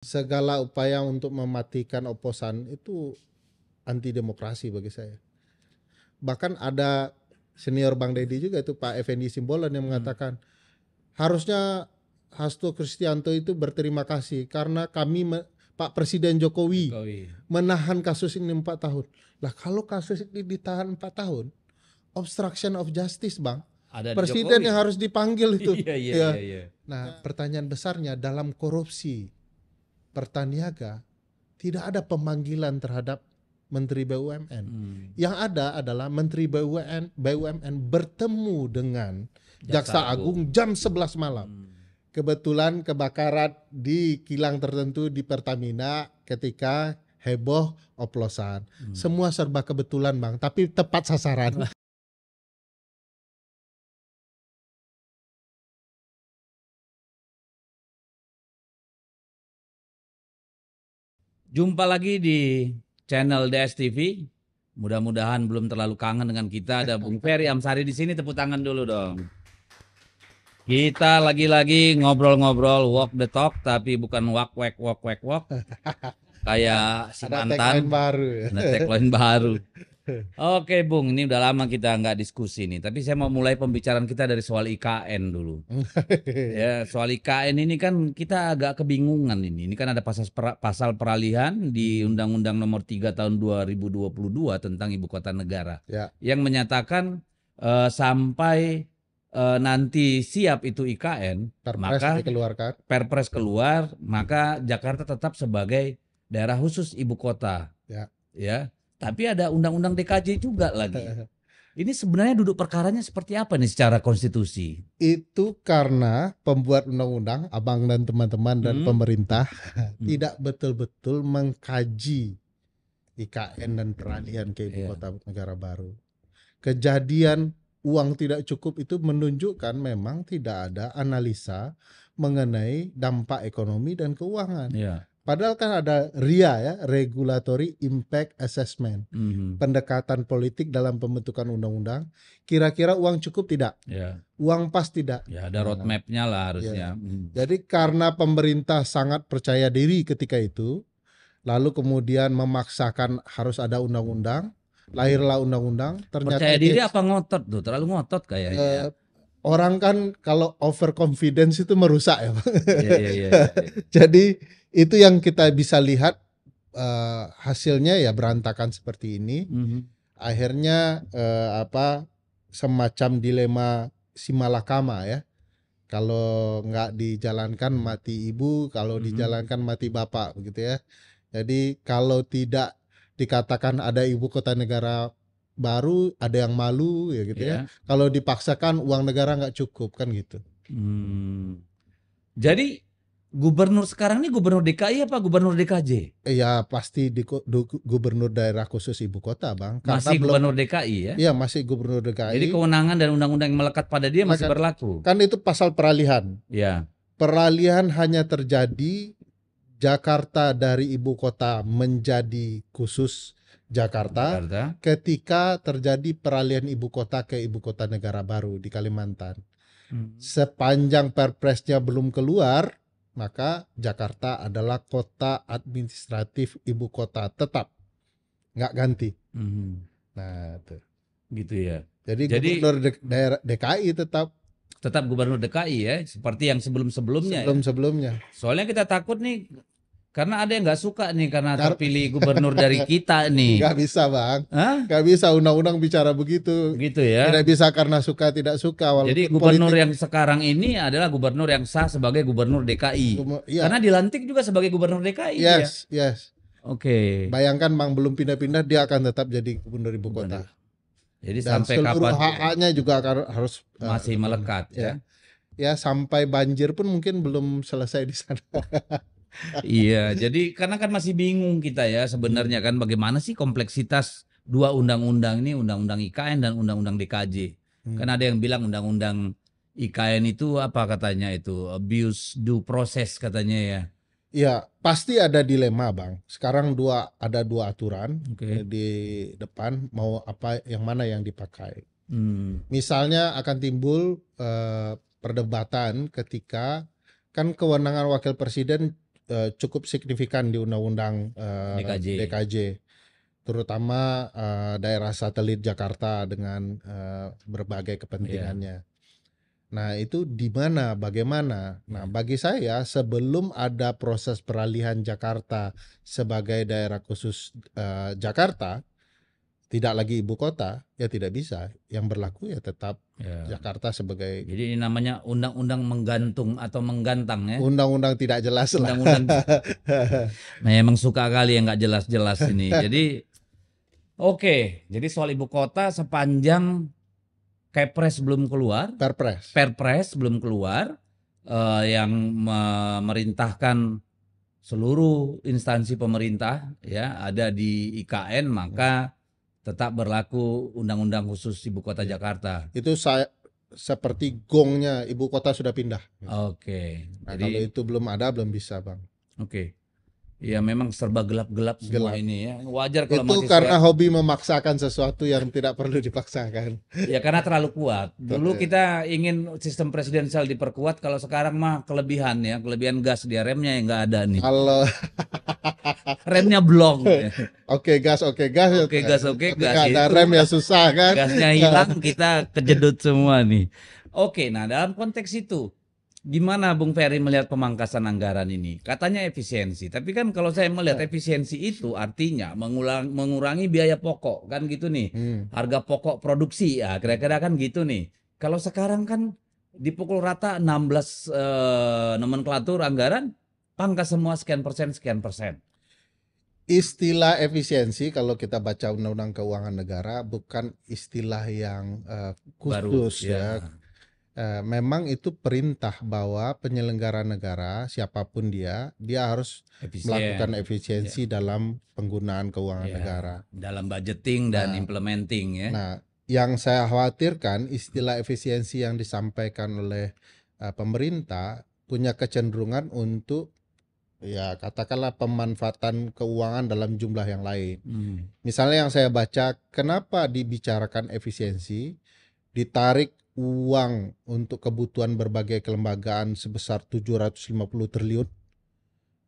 Segala upaya untuk mematikan oposan itu anti demokrasi bagi saya. Bahkan ada senior Bang Deddy juga itu Pak Effendi Simbolon yang mengatakan harusnya Hasto Kristianto itu berterima kasih karena Pak Presiden Jokowi menahan kasus ini 4 tahun. Lah kalau kasus ini ditahan 4 tahun, obstruction of justice, Bang. Ada Presiden Jokowi. yang harus dipanggil itu. Iya. Nah, pertanyaan besarnya dalam korupsi Pertaniaga tidak ada pemanggilan terhadap Menteri BUMN. Yang ada adalah Menteri BUMN bertemu dengan Jaksa Agung jam 11 malam. Kebetulan kebakaran di kilang tertentu di Pertamina ketika heboh oplosan. Semua serba kebetulan, Bang, tapi tepat sasaran. Jumpa lagi di channel DS TV. Mudah-mudahan belum terlalu kangen dengan kita. Ada Bung Ferry Amsari di sini, tepuk tangan dulu dong. Kita lagi-lagi ngobrol-ngobrol, walk the talk, tapi bukan walk. Kayak si Ada mantan. tagline baru ya. Ada tagline baru. Oke Bung, ini udah lama kita nggak diskusi nih. Tapi saya mau mulai pembicaraan kita dari soal IKN dulu. Ya, soal IKN ini kan kita agak kebingungan ini. Ini kan ada pasal peralihan di Undang-Undang Nomor 3 Tahun 2022 tentang Ibu Kota Negara. Ya. Yang menyatakan sampai nanti siap itu IKN, maka Perpres keluar, maka Jakarta tetap sebagai daerah khusus ibu kota. Ya. Tapi ada Undang-Undang DKJ juga lagi. Ini sebenarnya duduk perkaranya seperti apa nih secara konstitusi? Itu karena pembuat undang-undang, Abang dan teman-teman dan pemerintah tidak betul-betul mengkaji IKN dan peralihan ke ibu kota negara baru. Kejadian uang tidak cukup itu menunjukkan memang tidak ada analisa mengenai dampak ekonomi dan keuangan. Padahal kan ada RIA ya, Regulatory Impact Assessment, pendekatan politik dalam pembentukan undang-undang. Kira-kira uang cukup tidak? Uang pas tidak? Ya, ada roadmap-nya lah harusnya. Jadi karena pemerintah sangat percaya diri ketika itu, lalu kemudian memaksakan harus ada undang-undang, lahirlah undang-undang. Ternyata percaya diri apa ngotot tuh? Terlalu ngotot kayaknya. Orang kan kalau overconfidence itu merusak ya. Jadi itu yang kita bisa lihat hasilnya ya berantakan seperti ini. Akhirnya semacam dilema simalakama ya. Kalau nggak dijalankan mati ibu, kalau dijalankan mati bapak begitu ya. Jadi kalau tidak dikatakan ada ibu kota negara baru, ada yang malu ya gitu ya. Kalau dipaksakan uang negara nggak cukup kan gitu. Jadi gubernur sekarang ini gubernur DKI apa gubernur DKJ? Ya pasti gubernur daerah khusus ibu kota, Bang. Masih gubernur DKI ya? Iya, masih gubernur DKI. Jadi kewenangan dan undang-undang yang melekat pada dia masih berlaku. Kan itu pasal peralihan. Ya. Peralihan hanya terjadi Jakarta dari ibu kota menjadi khusus Jakarta ketika terjadi peralihan ibu kota ke ibu kota negara baru di Kalimantan. Sepanjang perpresnya belum keluar, maka Jakarta adalah kota administratif ibu kota tetap, nggak ganti. Nah, tuh. Gitu ya. Jadi gubernur daerah DKI tetap gubernur DKI ya, seperti yang sebelum-sebelumnya. Sebelum-sebelumnya. Soalnya kita takut nih, karena ada yang nggak suka nih karena terpilih gubernur dari kita nih. Nggak bisa, Bang. Nggak bisa, undang-undang bicara begitu. Gitu ya. Tidak bisa karena suka tidak suka. Jadi gubernur yang sekarang ini adalah gubernur yang sah sebagai gubernur DKI. Karena dilantik juga sebagai gubernur DKI. Yes. Oke. Bayangkan Bang belum pindah-pindah, dia akan tetap jadi gubernur ibu kota. Jadi dan sampai kapan hak-haknya juga harus masih melekat ya. Ya sampai banjir pun mungkin belum selesai di sana. Iya, jadi karena kan masih bingung kita ya sebenarnya kan bagaimana sih kompleksitas dua undang-undang ini, undang-undang IKN dan undang-undang DKJ. Kan ada yang bilang undang-undang IKN itu apa katanya itu abuse due process katanya ya. Ya pasti ada dilema, Bang. Sekarang ada dua aturan di depan, mau apa yang mana yang dipakai. Misalnya akan timbul perdebatan ketika kan kewenangan wakil presiden cukup signifikan di undang-undang DKJ, terutama daerah satelit Jakarta dengan berbagai kepentingannya. Nah, itu di mana, bagaimana? Nah, bagi saya sebelum ada proses peralihan Jakarta sebagai daerah khusus Jakarta, tidak lagi ibu kota, ya tidak bisa. Yang berlaku ya tetap Jakarta sebagai. Jadi ini namanya undang-undang menggantung atau menggantang ya. Undang-undang tidak jelas lah. Nah, emang suka kali yang nggak jelas-jelas ini. Jadi jadi soal ibu kota sepanjang Kepres belum keluar, Perpres belum keluar, yang memerintahkan seluruh instansi pemerintah ya ada di IKN, maka tetap berlaku Undang-Undang Khusus Ibu Kota Jakarta. Itu seperti gongnya ibu kota sudah pindah. Nah, jadi kalau itu belum ada, belum bisa, Bang. Ya memang serba gelap-gelap semua ini ya. Wajar kalau itu karena hobi memaksakan sesuatu yang tidak perlu dipaksakan. Ya karena terlalu kuat. Dulu kita ingin sistem presidensial diperkuat, kalau sekarang mah kelebihan gas dia, remnya yang nggak ada nih. Kalau remnya blong. gas. Ada rem ya susah kan. Gasnya hilang, kita kejedut semua nih. Nah dalam konteks itu, gimana Bung Ferry melihat pemangkasan anggaran ini? Katanya efisiensi, tapi kan kalau saya melihat efisiensi itu artinya mengurangi biaya pokok, kan gitu nih. Harga pokok produksi, ya kira-kira kan gitu nih. Kalau sekarang kan dipukul rata 16 nomenklatur anggaran, pangkas semua sekian persen. Istilah efisiensi kalau kita baca Undang-Undang Keuangan Negara bukan istilah yang khusus ya. Memang itu perintah bahwa penyelenggara negara siapapun dia harus melakukan efisiensi dalam penggunaan keuangan negara, dalam budgeting dan implementing ya. Nah, yang saya khawatirkan istilah efisiensi yang disampaikan oleh pemerintah punya kecenderungan untuk ya katakanlah pemanfaatan keuangan dalam jumlah yang lain. Misalnya yang saya baca, kenapa dibicarakan efisiensi, ditarik uang untuk kebutuhan berbagai kelembagaan sebesar 750 triliun.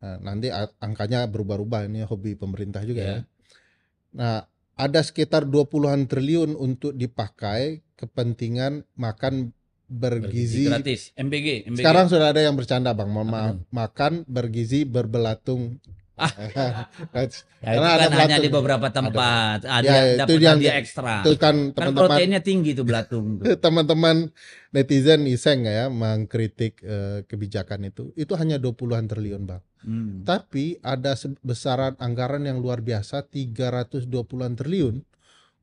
Nah, nanti angkanya berubah-ubah, ini hobi pemerintah juga ya. Nah, ada sekitar 20-an triliun untuk dipakai kepentingan makan bergizi gratis, MBG. Sekarang sudah ada yang bercanda, Bang, makan bergizi berbelatung. Karena ada hanya di beberapa tempat ada dapat hadiah ekstra. Itu kan teman-teman, proteinnya tinggi tuh belatung. Teman-teman netizen iseng ya mengkritik kebijakan itu hanya 20-an triliun, Bang. Tapi ada besaran anggaran yang luar biasa 320-an triliun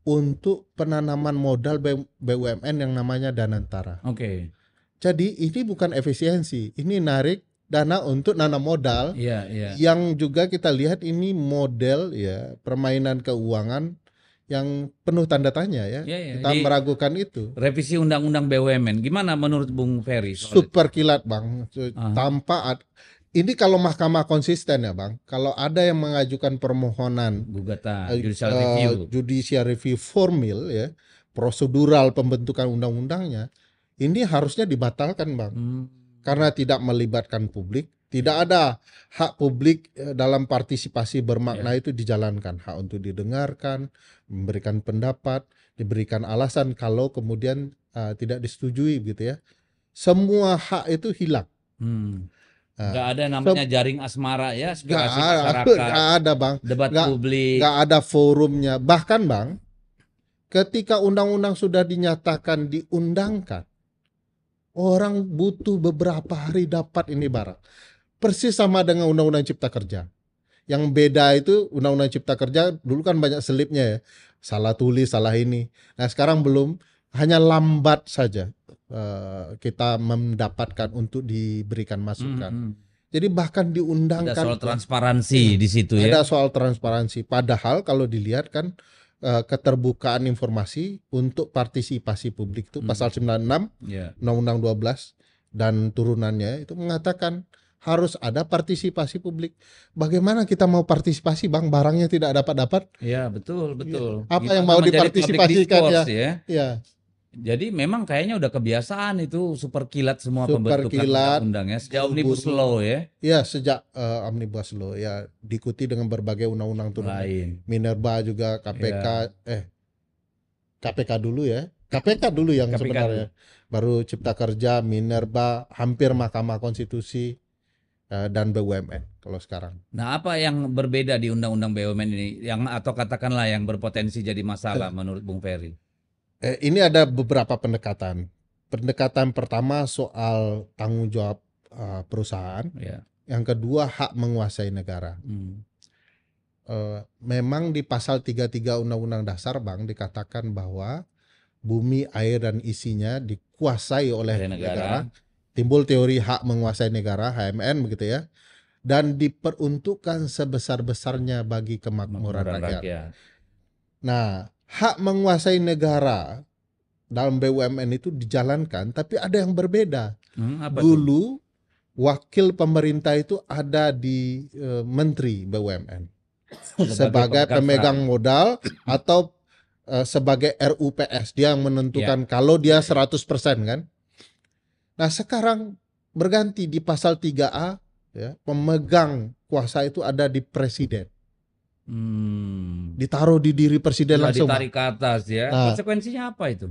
untuk penanaman modal BUMN yang namanya Danantara. Jadi ini bukan efisiensi, ini narik dana untuk nanam modal, yang juga kita lihat ini model ya permainan keuangan yang penuh tanda tanya ya. Kita meragukan itu. Revisi Undang-Undang BUMN, gimana menurut Bung Ferry? Super kilat, Bang. Ini kalau mahkamah konsisten ya, Bang. Kalau ada yang mengajukan permohonan gugatan judicial review formil ya, prosedural pembentukan undang-undangnya, ini harusnya dibatalkan, Bang. Karena tidak melibatkan publik, tidak ada hak publik dalam partisipasi bermakna itu dijalankan. Hak untuk didengarkan, memberikan pendapat, diberikan alasan kalau kemudian tidak disetujui gitu ya. Semua hak itu hilang. Nggak ada namanya jaring asmara ya, aspirasi masyarakat. Nggak ada, Bang. Debat publik. Nggak ada forumnya. Bahkan, Bang, ketika undang-undang sudah dinyatakan diundangkan, orang butuh beberapa hari dapat ini barang. Persis sama dengan Undang-Undang Cipta Kerja. Yang beda itu Undang-Undang Cipta Kerja dulu kan banyak selipnya ya. Salah tulis, salah ini. Nah sekarang belum, hanya lambat saja kita mendapatkan untuk diberikan masukan. Jadi bahkan diundangkan. Ada soal transparansi di situ ya. Ada soal transparansi. Padahal kalau dilihat kan keterbukaan informasi untuk partisipasi publik itu pasal 96 Undang-Undang 12 dan turunannya itu mengatakan harus ada partisipasi publik. Bagaimana kita mau partisipasi, Bang, barangnya tidak dapat? Ya betul. Apa yang mau dipartisipasikan ya? Jadi memang kayaknya udah kebiasaan itu super kilat semua Super pembentukan kilat, undang-undangnya sejak Omnibus buru-buru. Law ya. Ya sejak Omnibus Law ya diikuti dengan berbagai undang-undang turunnya. Lain. Minerba juga KPK, Ya. KPK dulu ya. KPK dulu yang KPK sebenarnya. Baru Cipta Kerja, Minerba, hampir Mahkamah Konstitusi dan BUMN kalau sekarang. Nah, apa yang berbeda di Undang-Undang BUMN ini yang atau katakanlah yang berpotensi jadi masalah menurut Bung Ferry? Ini ada beberapa pendekatan. Pendekatan pertama soal tanggung jawab perusahaan. Ya. Yang kedua hak menguasai negara. Memang di pasal 33 Undang-Undang Dasar Bang dikatakan bahwa bumi, air dan isinya dikuasai oleh negara. Timbul teori hak menguasai negara (HMN) begitu ya. Dan diperuntukkan sebesar-besarnya bagi kemakmuran rakyat. Nah, hak menguasai negara dalam BUMN itu dijalankan, tapi ada yang berbeda. Dulu wakil pemerintah itu ada di Menteri BUMN sebagai pemegang modal atau sebagai RUPS, dia yang menentukan kalau dia 100% kan. Nah sekarang berganti di pasal 3A ya, pemegang kuasa itu ada di presiden. Ditaruh di diri presiden langsung. Ditarik ke atas ya. Nah, konsekuensinya apa itu?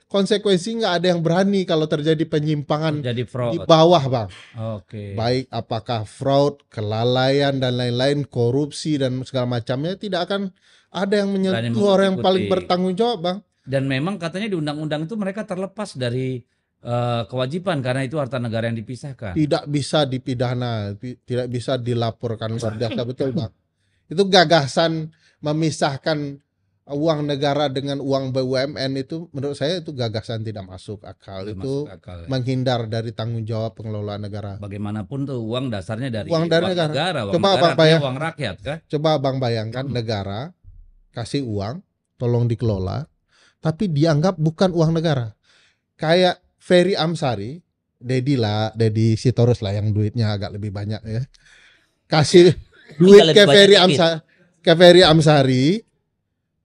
Konsekuensi nggak ada yang berani kalau terjadi penyimpangan di bawah Bang. Oke. Baik apakah fraud, kelalaian dan lain-lain, korupsi dan segala macamnya, tidak akan ada yang menyentuh orang yang paling bertanggung jawab Bang. Dan memang katanya di undang-undang itu mereka terlepas dari kewajiban karena itu harta negara yang dipisahkan. Tidak bisa dipidana, tidak bisa dilaporkan luar biasa, betul Bang. Itu gagasan memisahkan uang negara dengan uang BUMN itu menurut saya itu gagasan tidak masuk akal. Itu menghindar dari tanggung jawab pengelolaan negara. Bagaimanapun tuh uang dasarnya dari uang negara. Coba Abang bayangkan, uang rakyat kan? Coba Abang bayangkan negara kasih uang, tolong dikelola, tapi dianggap bukan uang negara. Kayak Ferry Amsari, Dedi Sitorus lah yang duitnya agak lebih banyak ya. Kasih duit ke Ferry Amsari,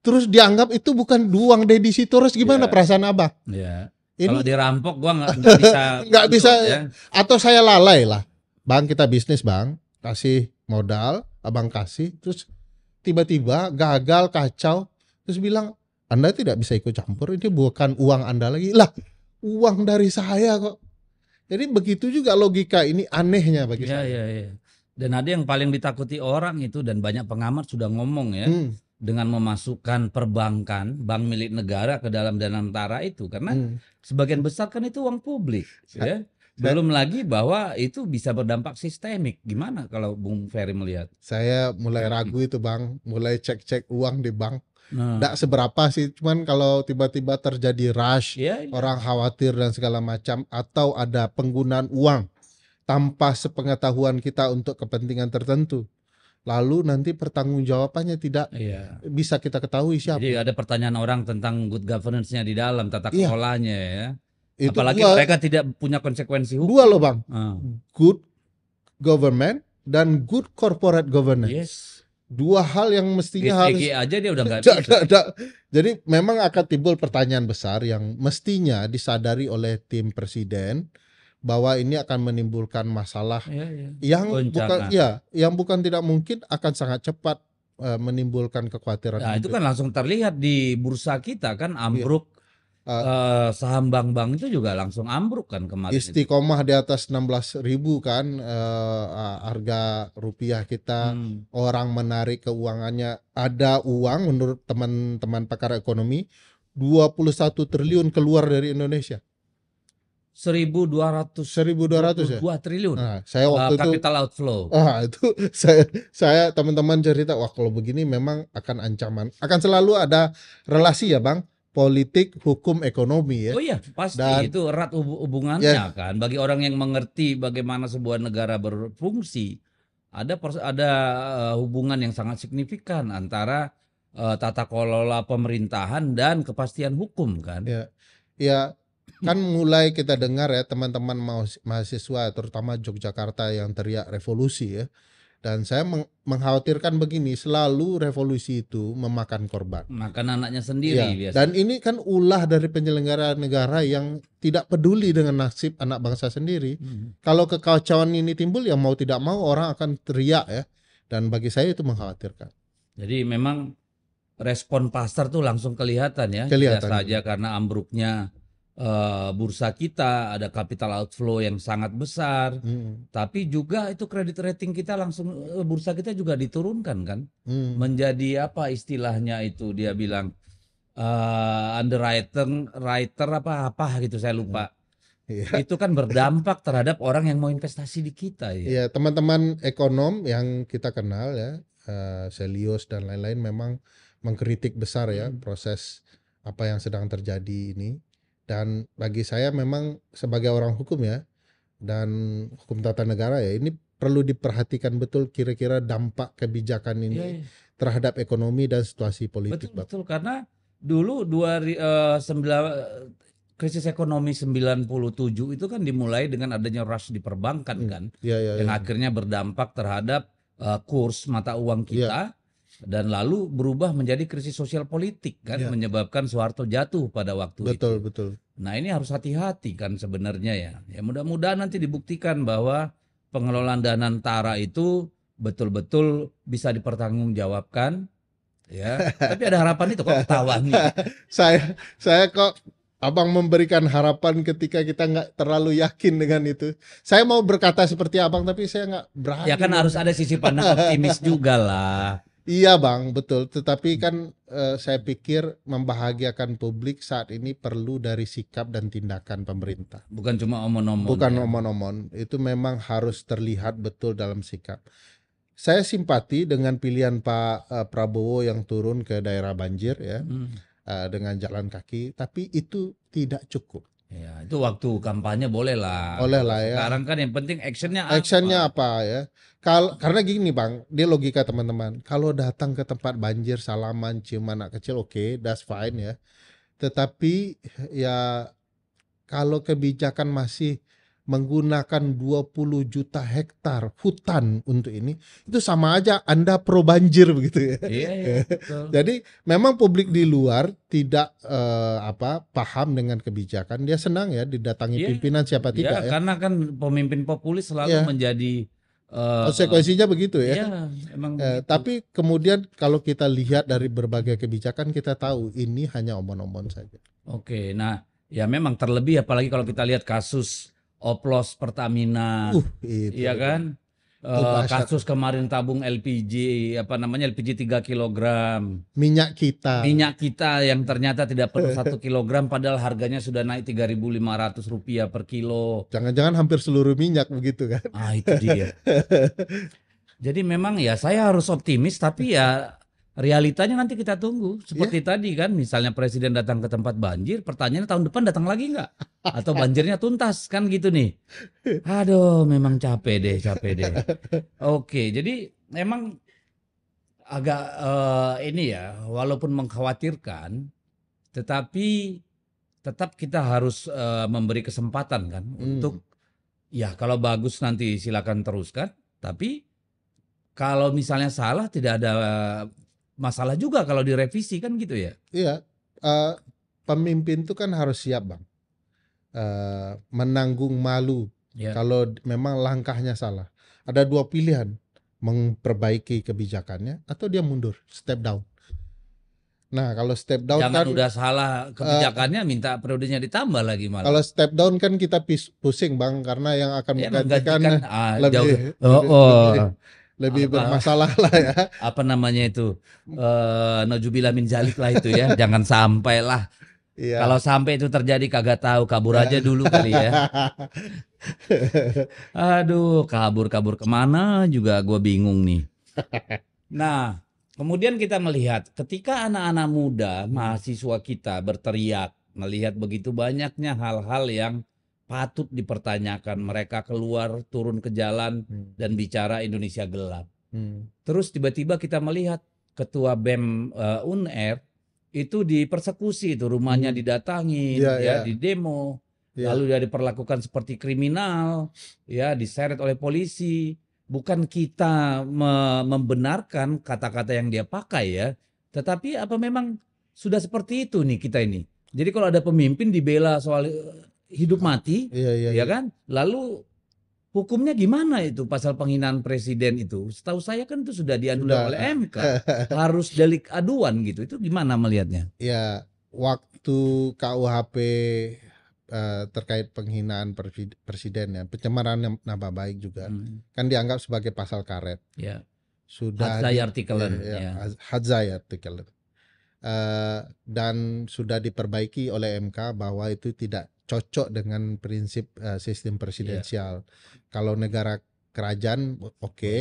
terus dianggap itu bukan uang Dedi Sitorus, gimana perasaan Abang? Ya. Kalau dirampok gua nggak bisa. Nggak bisa. Ya. Atau saya lalai lah, Bang kita bisnis Bang, kasih modal, Abang kasih, terus tiba-tiba gagal kacau, terus bilang Anda tidak bisa ikut campur, ini bukan uang Anda lagi, lah uang dari saya kok. Jadi begitu juga logika ini anehnya bagi saya. Iya. Dan ada yang paling ditakuti orang itu, dan banyak pengamat sudah ngomong ya, dengan memasukkan perbankan, bank milik negara ke dalam Danamantara itu, karena sebagian besar kan itu uang publik, ya. Belum lagi bahwa itu bisa berdampak sistemik. Gimana kalau Bung Ferry melihat? Saya mulai ragu itu Bang, mulai cek-cek uang di bank. Nggak seberapa sih, cuman kalau tiba-tiba terjadi rush, orang khawatir dan segala macam, atau ada penggunaan uang tanpa sepengetahuan kita untuk kepentingan tertentu, lalu nanti pertanggungjawabannya tidak bisa kita ketahui siapa. Jadi ada pertanyaan orang tentang good governance-nya di dalam tata kelolanya ya. Itu apalagi mereka tidak punya konsekuensi hukum. Dua loh Bang, good government dan good corporate governance. Dua hal yang mestinya harus aja dia udah nggak bisa. Jadi memang akan timbul pertanyaan besar yang mestinya disadari oleh tim presiden, bahwa ini akan menimbulkan masalah yang bukan tidak mungkin akan sangat cepat menimbulkan kekhawatiran. Nah, itu kan langsung terlihat di bursa kita kan ambruk. Saham bank-bank itu juga langsung ambruk kan kemarin. Istiqomah di atas 16.000 kan harga rupiah kita. Orang menarik keuangannya, ada uang menurut teman-teman pakar ekonomi 21 triliun keluar dari Indonesia. 1.200 ya? 2 triliun. Nah, saya waktu capital outflow. Itu saya teman-teman cerita, wah kalau begini memang akan ancaman. Akan selalu ada relasi ya Bang, politik, hukum, ekonomi ya. Oh iya, pasti. Dan itu erat hubungannya kan. Bagi orang yang mengerti bagaimana sebuah negara berfungsi, ada hubungan yang sangat signifikan antara tata kelola pemerintahan dan kepastian hukum kan. Ya kan mulai kita dengar ya teman-teman mahasiswa terutama Yogyakarta yang teriak revolusi ya. Dan saya mengkhawatirkan begini, selalu revolusi itu memakan korban. Makan anaknya sendiri biasa. Dan ini kan ulah dari penyelenggara negara yang tidak peduli dengan nasib anak bangsa sendiri. Kalau kekacauan ini timbul, ya mau tidak mau orang akan teriak ya. Dan bagi saya itu mengkhawatirkan. Jadi memang respon pasar tuh langsung kelihatan ya. Tidak saja karena ambruknya bursa kita, ada capital outflow yang sangat besar, tapi juga itu kredit rating kita langsung, bursa kita juga diturunkan kan, menjadi apa istilahnya itu dia bilang underwriter apa gitu saya lupa. Itu kan berdampak terhadap orang yang mau investasi di kita ya. Iya, teman-teman ekonom yang kita kenal ya, Selius dan lain-lain memang mengkritik besar ya proses apa yang sedang terjadi ini. Dan bagi saya memang sebagai orang hukum ya, dan hukum tata negara ya, ini perlu diperhatikan betul kira-kira dampak kebijakan ini terhadap ekonomi dan situasi politik. Betul, karena dulu krisis ekonomi 97 itu kan dimulai dengan adanya rush di perbankan kan, yang akhirnya berdampak terhadap kurs mata uang kita. Dan lalu berubah menjadi krisis sosial politik kan, menyebabkan Soeharto jatuh pada waktu itu. Betul. Nah ini harus hati-hati kan sebenarnya ya. Ya mudah-mudahan nanti dibuktikan bahwa pengelolaan dana Antara itu betul-betul bisa dipertanggungjawabkan. Ya. Tapi ada harapan itu kok ketawa nih. Saya kok Abang memberikan harapan ketika kita nggak terlalu yakin dengan itu. Saya mau berkata seperti Abang tapi saya nggak berani. Ya kan harus ada sisi pandang optimis juga lah. Iya Bang, betul. Tetapi kan saya pikir membahagiakan publik saat ini perlu dari sikap dan tindakan pemerintah. Bukan cuma omon-omon. Bukan omon-omon. Itu memang harus terlihat betul dalam sikap. Saya simpati dengan pilihan Pak Prabowo yang turun ke daerah banjir ya, dengan jalan kaki. Tapi itu tidak cukup. Ya, itu waktu kampanye boleh lah. Boleh lah ya. Sekarang kan yang penting actionnya apa ya? Karena gini Bang, dia logika teman-teman. Kalau datang ke tempat banjir, salaman, cium anak kecil, oke, that's fine ya. Tetapi ya kalau kebijakan masih menggunakan 20 juta hektar hutan untuk ini, itu sama aja Anda pro banjir begitu ya. Betul. Jadi memang publik di luar tidak paham dengan kebijakan. Dia senang ya didatangi pimpinan siapa tidak ya. Karena kan pemimpin populis selalu menjadi konsekuensinya begitu ya. Emang tapi kemudian kalau kita lihat dari berbagai kebijakan kita tahu ini hanya omon-omon saja. Oke, nah ya memang terlebih apalagi kalau kita lihat kasus oplos Pertamina, iya kan? Kasus kemarin tabung LPG, LPG 3 kg. Minyak kita yang ternyata tidak perlu 1 kilogram padahal harganya sudah naik Rp3.500 per kilo. Jangan-jangan hampir seluruh minyak begitu kan? Itu dia. Jadi memang ya saya harus optimis tapi ya realitanya nanti kita tunggu. Seperti tadi kan, misalnya presiden datang ke tempat banjir, pertanyaannya tahun depan datang lagi nggak? Atau banjirnya tuntas, kan gitu nih. Aduh, memang capek deh. Oke, jadi memang agak ini ya, walaupun mengkhawatirkan, tetapi tetap kita harus memberi kesempatan kan untuk, ya kalau bagus nanti silakan teruskan, tapi kalau misalnya salah tidak ada masalah juga kalau direvisi kan gitu ya. Iya, pemimpin itu kan harus siap Bang, menanggung malu kalau memang langkahnya salah. Ada dua pilihan, memperbaiki kebijakannya atau dia mundur, step down. Nah kalau step down jangan udah salah kebijakannya minta periodenya ditambah lagi malah. Kalau step down kan kita pusing Bang, karena yang akan menggantikan lebih bermasalah lah ya. Apa namanya itu, nauzubillah min zalik lah itu ya. Jangan sampai lah. Kalau sampai itu terjadi kagak tahu, kabur aja dulu kali ya. Aduh, kabur kemana juga gue bingung nih. Nah, kemudian kita melihat ketika anak-anak muda, mahasiswa kita berteriak, melihat begitu banyaknya hal-hal yang patut dipertanyakan, mereka keluar turun ke jalan dan bicara Indonesia gelap. Terus tiba-tiba kita melihat ketua BEM UNER itu dipersekusi, itu rumahnya didatangi, di demo, lalu dia diperlakukan seperti kriminal, ya diseret oleh polisi. bukan kita membenarkan kata-kata yang dia pakai ya, tetapi apa memang sudah seperti itu nih kita ini. Jadi kalau ada pemimpin dibela soal hidup mati, ya kan? Lalu hukumnya gimana itu pasal penghinaan presiden itu? Setahu saya kan itu sudah dianulir oleh MK. Harus delik aduan gitu. Itu gimana melihatnya? Ya, waktu KUHP terkait penghinaan presiden ya, pencemaran nama baik juga kan dianggap sebagai pasal karet. Ya. Sudah Hadzai artikelen. Hadzai artikelen. Dan sudah diperbaiki oleh MK bahwa itu tidak cocok dengan prinsip sistem presidensial. Kalau negara kerajaan oke,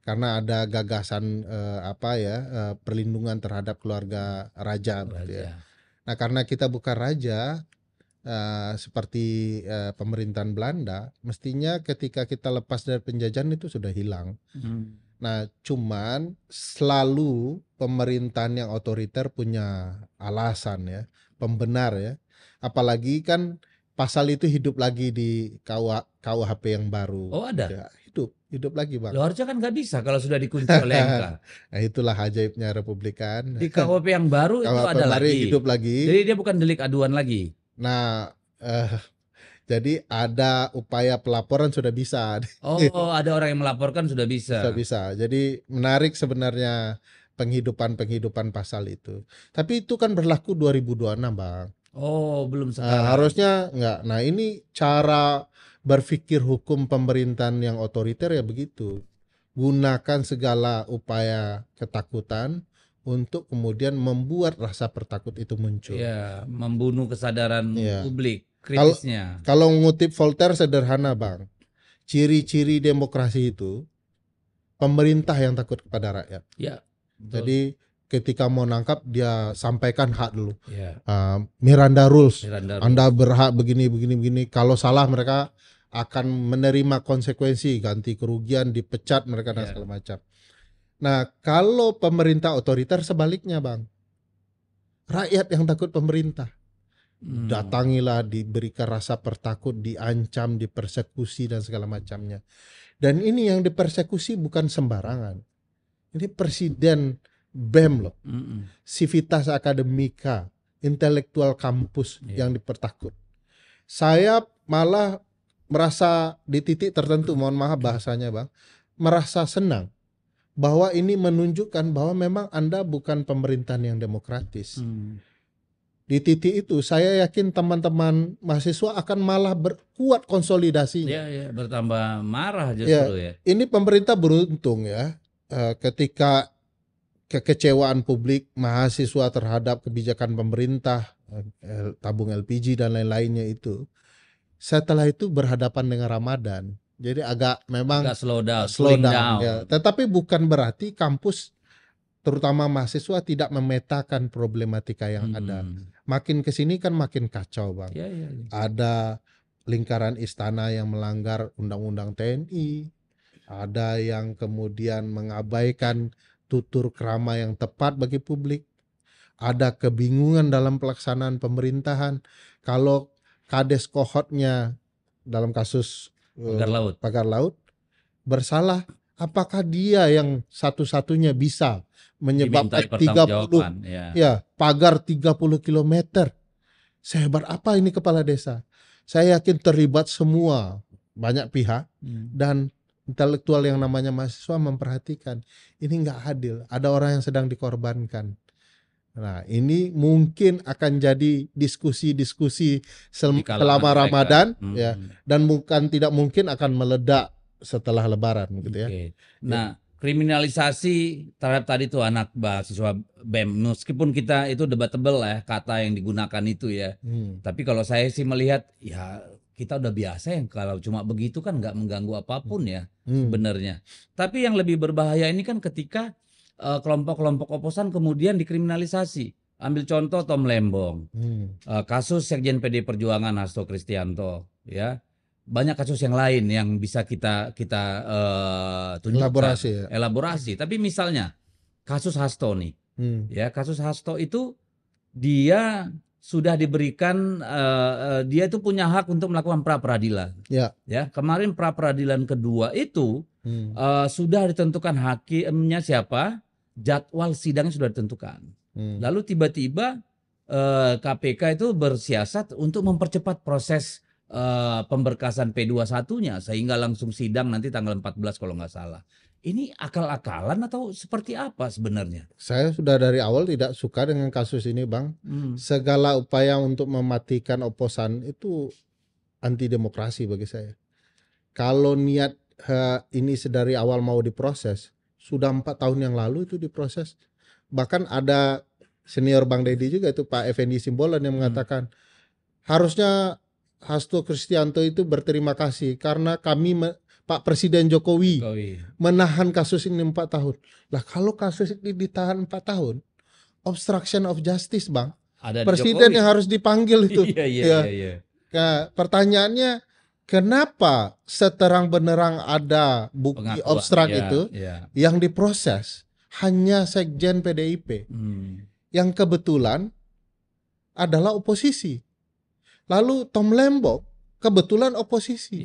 karena ada gagasan perlindungan terhadap keluarga raja gitu ya. Nah, karena kita bukan raja seperti pemerintahan Belanda, mestinya ketika kita lepas dari penjajahan itu sudah hilang. Nah, cuman selalu pemerintahan yang otoriter punya alasan ya, pembenar ya. Apalagi kan pasal itu hidup lagi di KUHP yang baru. Oh, ada? Ya, hidup lagi, Bang. Loh, harusnya kan nggak bisa kalau sudah dikunci oleh MK. Nah, itulah ajaibnya Republikan. Di KUHP yang baru itu ada lagi. Hidup lagi. Jadi dia bukan delik aduan lagi. Nah, jadi ada upaya pelaporan sudah bisa. Oh, ada orang yang melaporkan sudah bisa. Sudah bisa. Jadi menarik sebenarnya penghidupan pasal itu. Tapi itu kan berlaku 2026, Bang. Oh, belum sekarang. Harusnya enggak. Nah, ini cara berpikir hukum pemerintahan yang otoriter ya begitu. Gunakan segala upaya ketakutan untuk kemudian membuat rasa pertakut itu muncul. Ya, membunuh kesadaran publik. Kritisnya. Kalau ngutip Voltaire sederhana, Bang. Ciri-ciri demokrasi itu pemerintah yang takut kepada rakyat. Ya. Jadi ketika mau nangkap dia sampaikan hak dulu. Ya. Miranda rules. Anda berhak begini. Kalau salah mereka akan menerima konsekuensi, ganti kerugian, dipecat mereka dan segala macam. Nah, kalau pemerintah otoriter sebaliknya, Bang. Rakyat yang takut pemerintah. Datangilah, diberikan rasa pertakut, diancam, dipersekusi dan segala macamnya. Dan ini yang dipersekusi bukan sembarangan. Ini presiden BEM loh. Civitas Academica, intelektual kampus yang dipertakut. Saya malah merasa di titik tertentu, mohon maaf bahasanya, Bang, merasa senang bahwa ini menunjukkan bahwa memang Anda bukan pemerintahan yang demokratis. Di titik itu saya yakin teman-teman mahasiswa akan malah berkuat konsolidasinya. Ya, bertambah marah justru ya. Ini pemerintah beruntung ya, ketika kekecewaan publik mahasiswa terhadap kebijakan pemerintah, tabung LPG dan lain-lainnya itu, setelah itu berhadapan dengan Ramadan. Jadi agak slow down. Ya. Tetapi bukan berarti kampus terutama mahasiswa tidak memetakan problematika yang ada. Makin kesini kan makin kacau, Bang. Ya. Ada lingkaran istana yang melanggar undang-undang TNI, ada yang kemudian mengabaikan tutur krama yang tepat bagi publik, ada kebingungan dalam pelaksanaan pemerintahan. Kalau kades kohotnya dalam kasus pagar laut bersalah, apakah dia yang satu-satunya bisa menyebabkan 30 pagar 30 km? Sehebat apa ini kepala desa? Saya yakin terlibat semua banyak pihak dan intelektual yang namanya mahasiswa memperhatikan ini nggak adil. Ada orang yang sedang dikorbankan. Nah, ini mungkin akan jadi diskusi-diskusi selama Ramadan ya, dan tidak mungkin akan meledak setelah Lebaran gitu ya. Nah, kriminalisasi terhadap tadi tuh anak mahasiswa BEM, meskipun kita itu debatable ya kata yang digunakan itu ya. Tapi kalau saya sih melihat ya kita udah biasa yang kalau cuma begitu kan nggak mengganggu apapun ya sebenarnya. Tapi yang lebih berbahaya ini kan ketika kelompok-kelompok oposan kemudian dikriminalisasi. Ambil contoh Tom Lembong, kasus Sekjen PD Perjuangan Hasto Kristianto, ya. Banyak kasus yang lain yang bisa kita tunjukkan, elaborasi. Tapi misalnya kasus Hasto nih, ya kasus Hasto itu dia sudah diberikan, dia itu punya hak untuk melakukan pra peradilan. Ya kemarin pra peradilan kedua itu Sudah ditentukan hakimnya siapa, jadwal sidangnya sudah ditentukan. Lalu tiba-tiba KPK itu bersiasat untuk mempercepat proses pemberkasan P21-nya sehingga langsung sidang nanti tanggal 14 kalau nggak salah. Ini akal-akalan atau seperti apa sebenarnya? Saya sudah dari awal tidak suka dengan kasus ini, Bang. Segala upaya untuk mematikan oposan itu anti demokrasi bagi saya. Kalau niat ini sedari awal mau diproses, sudah 4 tahun yang lalu itu diproses. Bahkan ada senior Bang Deddy juga itu Pak Effendi Simbolon yang mengatakan harusnya Hasto Kristianto itu berterima kasih karena kami Pak Presiden Jokowi menahan kasus ini 4 tahun. Lah kalau kasus ini ditahan 4 tahun, obstruction of justice, Bang. Ada Presiden Jokowi yang harus dipanggil itu. Iya. Nah, pertanyaannya kenapa seterang benerang ada bukti Pengakuan, obstrak itu yang diproses hanya Sekjen PDIP yang kebetulan adalah oposisi. Lalu Tom Lembong kebetulan oposisi.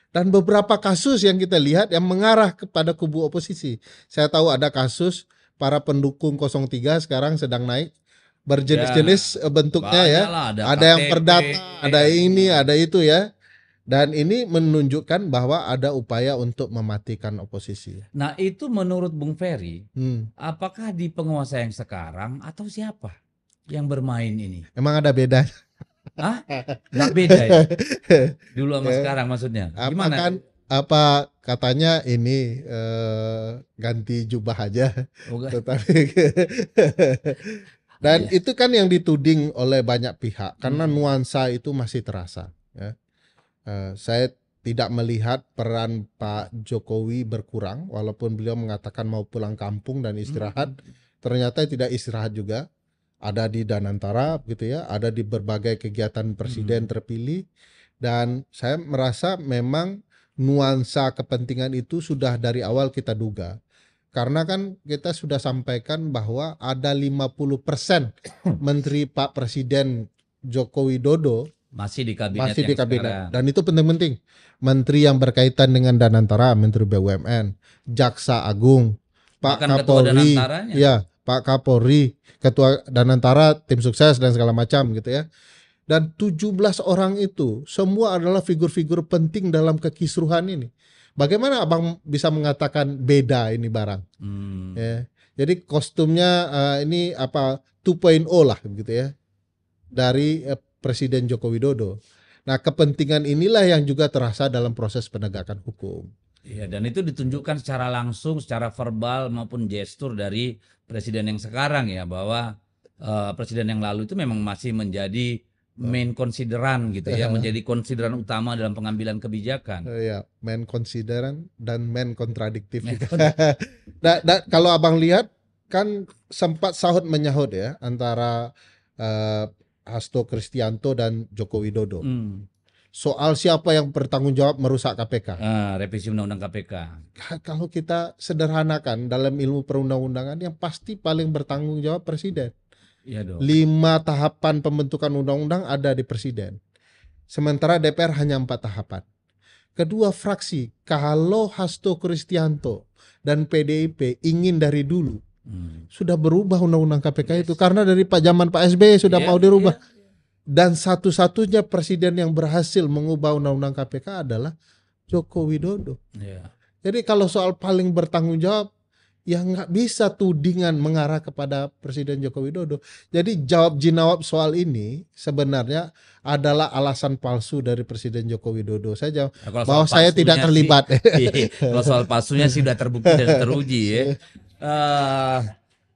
Dan beberapa kasus yang kita lihat yang mengarah kepada kubu oposisi. Saya tahu ada kasus para pendukung 03 sekarang sedang naik berjenis-jenis bentuknya ya. Ada yang perdata, ada ini, ada itu ya. Dan ini menunjukkan bahwa ada upaya untuk mematikan oposisi. Nah itu menurut Bung Ferry, apakah di penguasa yang sekarang atau siapa yang bermain ini? Emang ada bedanya? Hah? Nggak beda ya? Dulu sama sekarang maksudnya? Gimana? Apa katanya ini ganti jubah aja. Tetapi dan itu kan yang dituding oleh banyak pihak karena nuansa itu masih terasa. Ya. Saya tidak melihat peran Pak Jokowi berkurang walaupun beliau mengatakan mau pulang kampung dan istirahat. Ternyata tidak istirahat juga. Ada di Danantara gitu ya, ada di berbagai kegiatan presiden terpilih, dan saya merasa memang nuansa kepentingan itu sudah dari awal kita duga. Karena kan kita sudah sampaikan bahwa ada 50% menteri Pak Presiden Joko Widodo masih di kabinet. Dan itu penting-penting. Menteri yang berkaitan dengan Danantara, Menteri BUMN, Jaksa Agung, Pak Kapolri, Pak Kapolri, Ketua Danantara, tim sukses dan segala macam gitu ya. Dan 17 orang itu semua adalah figur-figur penting dalam kekisruhan ini. Bagaimana Abang bisa mengatakan beda ini barang? Ya. Jadi kostumnya ini apa 2.0 lah gitu ya. Dari Presiden Joko Widodo. Nah, kepentingan inilah yang juga terasa dalam proses penegakan hukum. Iya, dan itu ditunjukkan secara langsung, secara verbal maupun gestur dari presiden yang sekarang ya, bahwa presiden yang lalu itu memang masih menjadi main konsideran gitu ya, menjadi konsideran utama dalam pengambilan kebijakan. Iya, main konsideran dan main kontradiktif. Kalau Abang lihat kan sempat sahut menyahut ya antara Hasto Kristianto dan Joko Widodo. Soal siapa yang bertanggung jawab merusak KPK. Revisi undang-undang KPK. Kalau kita sederhanakan dalam ilmu perundang-undangan, yang pasti paling bertanggung jawab presiden. Iya dong. 5 tahapan pembentukan undang-undang ada di presiden. Sementara DPR hanya 4 tahapan. Kedua fraksi, kalau Hasto Kristianto dan PDIP ingin dari dulu, sudah berubah undang-undang KPK itu. Karena dari zaman Pak SBY sudah mau dirubah. Dan satu-satunya presiden yang berhasil mengubah undang-undang KPK adalah Joko Widodo. Jadi kalau soal paling bertanggung jawab, ya nggak bisa tudingan mengarah kepada Presiden Joko Widodo. Jadi jawab soal ini sebenarnya adalah alasan palsu dari Presiden Joko Widodo saja, bahwa saya tidak terlibat. Kalau soal palsunya sih sudah terbukti dan teruji ya.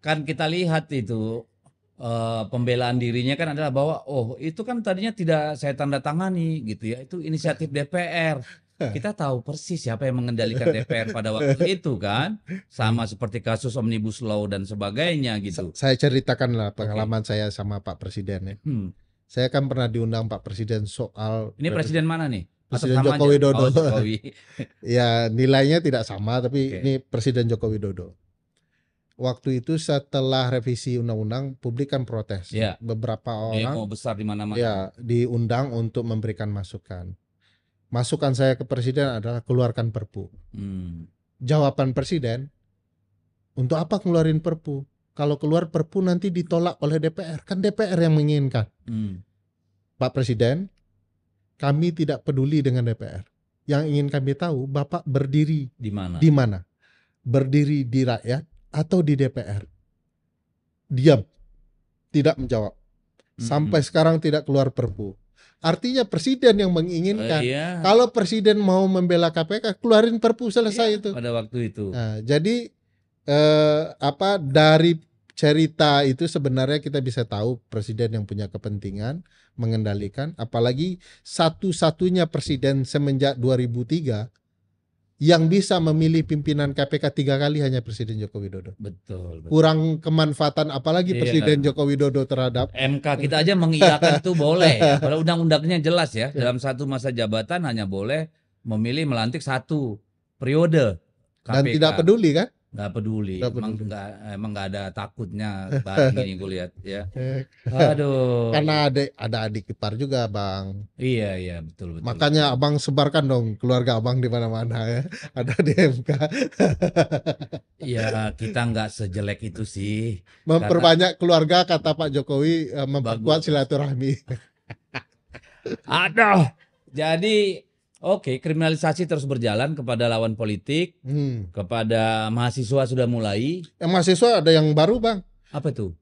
Kan kita lihat itu. Pembelaan dirinya kan adalah bahwa itu kan tadinya tidak saya tanda tangani gitu ya, itu inisiatif DPR. Kita tahu persis siapa yang mengendalikan DPR pada waktu itu kan, sama seperti kasus Omnibus Law dan sebagainya gitu. Saya ceritakanlah pengalaman saya sama Pak Presiden ya. Saya kan pernah diundang Pak Presiden soal ini presiden mana nih? Presiden Joko Widodo. Jokowi. Ya nilainya tidak sama tapi ini Presiden Joko Widodo. Waktu itu setelah revisi undang-undang, publik kan protes. Beberapa orang demo besar di mana-mana. Ya, diundang untuk memberikan masukan. Masukan saya ke presiden adalah keluarkan Perpu. Jawaban presiden, untuk apa ngeluarin Perpu? Kalau keluar Perpu nanti ditolak oleh DPR. Kan DPR yang menginginkan. Pak Presiden, kami tidak peduli dengan DPR. Yang ingin kami tahu, Bapak berdiri di mana? Di mana? Berdiri di rakyat atau di DPR? Diam, tidak menjawab. Sampai sekarang tidak keluar Perpu. Artinya presiden yang menginginkan. Kalau presiden mau membela KPK, keluarin Perpu, selesai itu. Pada waktu itu. Nah, jadi dari cerita itu sebenarnya kita bisa tahu presiden yang punya kepentingan mengendalikan, apalagi satu-satunya presiden semenjak 2003 yang bisa memilih pimpinan KPK 3 kali hanya Presiden Joko Widodo. Betul. Kurang kemanfaatan apalagi Presiden Joko Widodo terhadap MK kita aja mengiyakan itu boleh ya. Kalau undang-undangnya jelas ya, dalam satu masa jabatan hanya boleh memilih melantik 1 periode KPK. Dan tidak peduli kan? Nggak peduli. Emang nggak ada takutnya bareng ini gue lihat ya. Aduh. Karena ada adik ipar juga, Bang. Iya betul. Makanya Abang sebarkan dong keluarga Abang di mana-mana ya. Ada di MK. Ya kita nggak sejelek itu sih. Memperbanyak keluarga kata Pak Jokowi, memperkuat silaturahmi. Aduh. Jadi oke, kriminalisasi terus berjalan kepada lawan politik, kepada mahasiswa sudah mulai. Mahasiswa ada yang baru, Bang. Apa itu?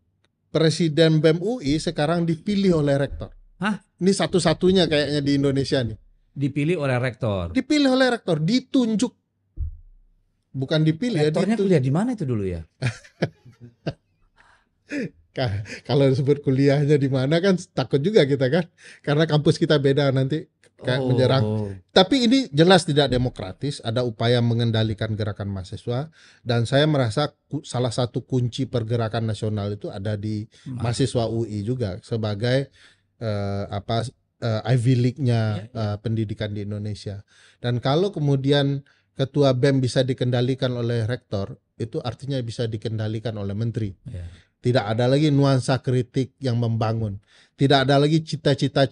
Presiden BEM UI sekarang dipilih oleh rektor. Hah? Ini satu-satunya kayaknya di Indonesia nih. Dipilih oleh rektor. Dipilih oleh rektor, ditunjuk. Bukan dipilih. Rektornya kuliah di mana itu dulu ya? Kalau disebut kuliahnya di mana kan takut juga kita kan. Karena kampus kita beda nanti. Kayak menyerang. Tapi ini jelas tidak demokratis, ada upaya mengendalikan gerakan mahasiswa, dan saya merasa salah satu kunci pergerakan nasional itu ada di mahasiswa UI juga sebagai Ivy League-nya pendidikan di Indonesia. Dan kalau kemudian ketua BEM bisa dikendalikan oleh rektor, itu artinya bisa dikendalikan oleh menteri. Tidak ada lagi nuansa kritik yang membangun. Tidak ada lagi cita-cita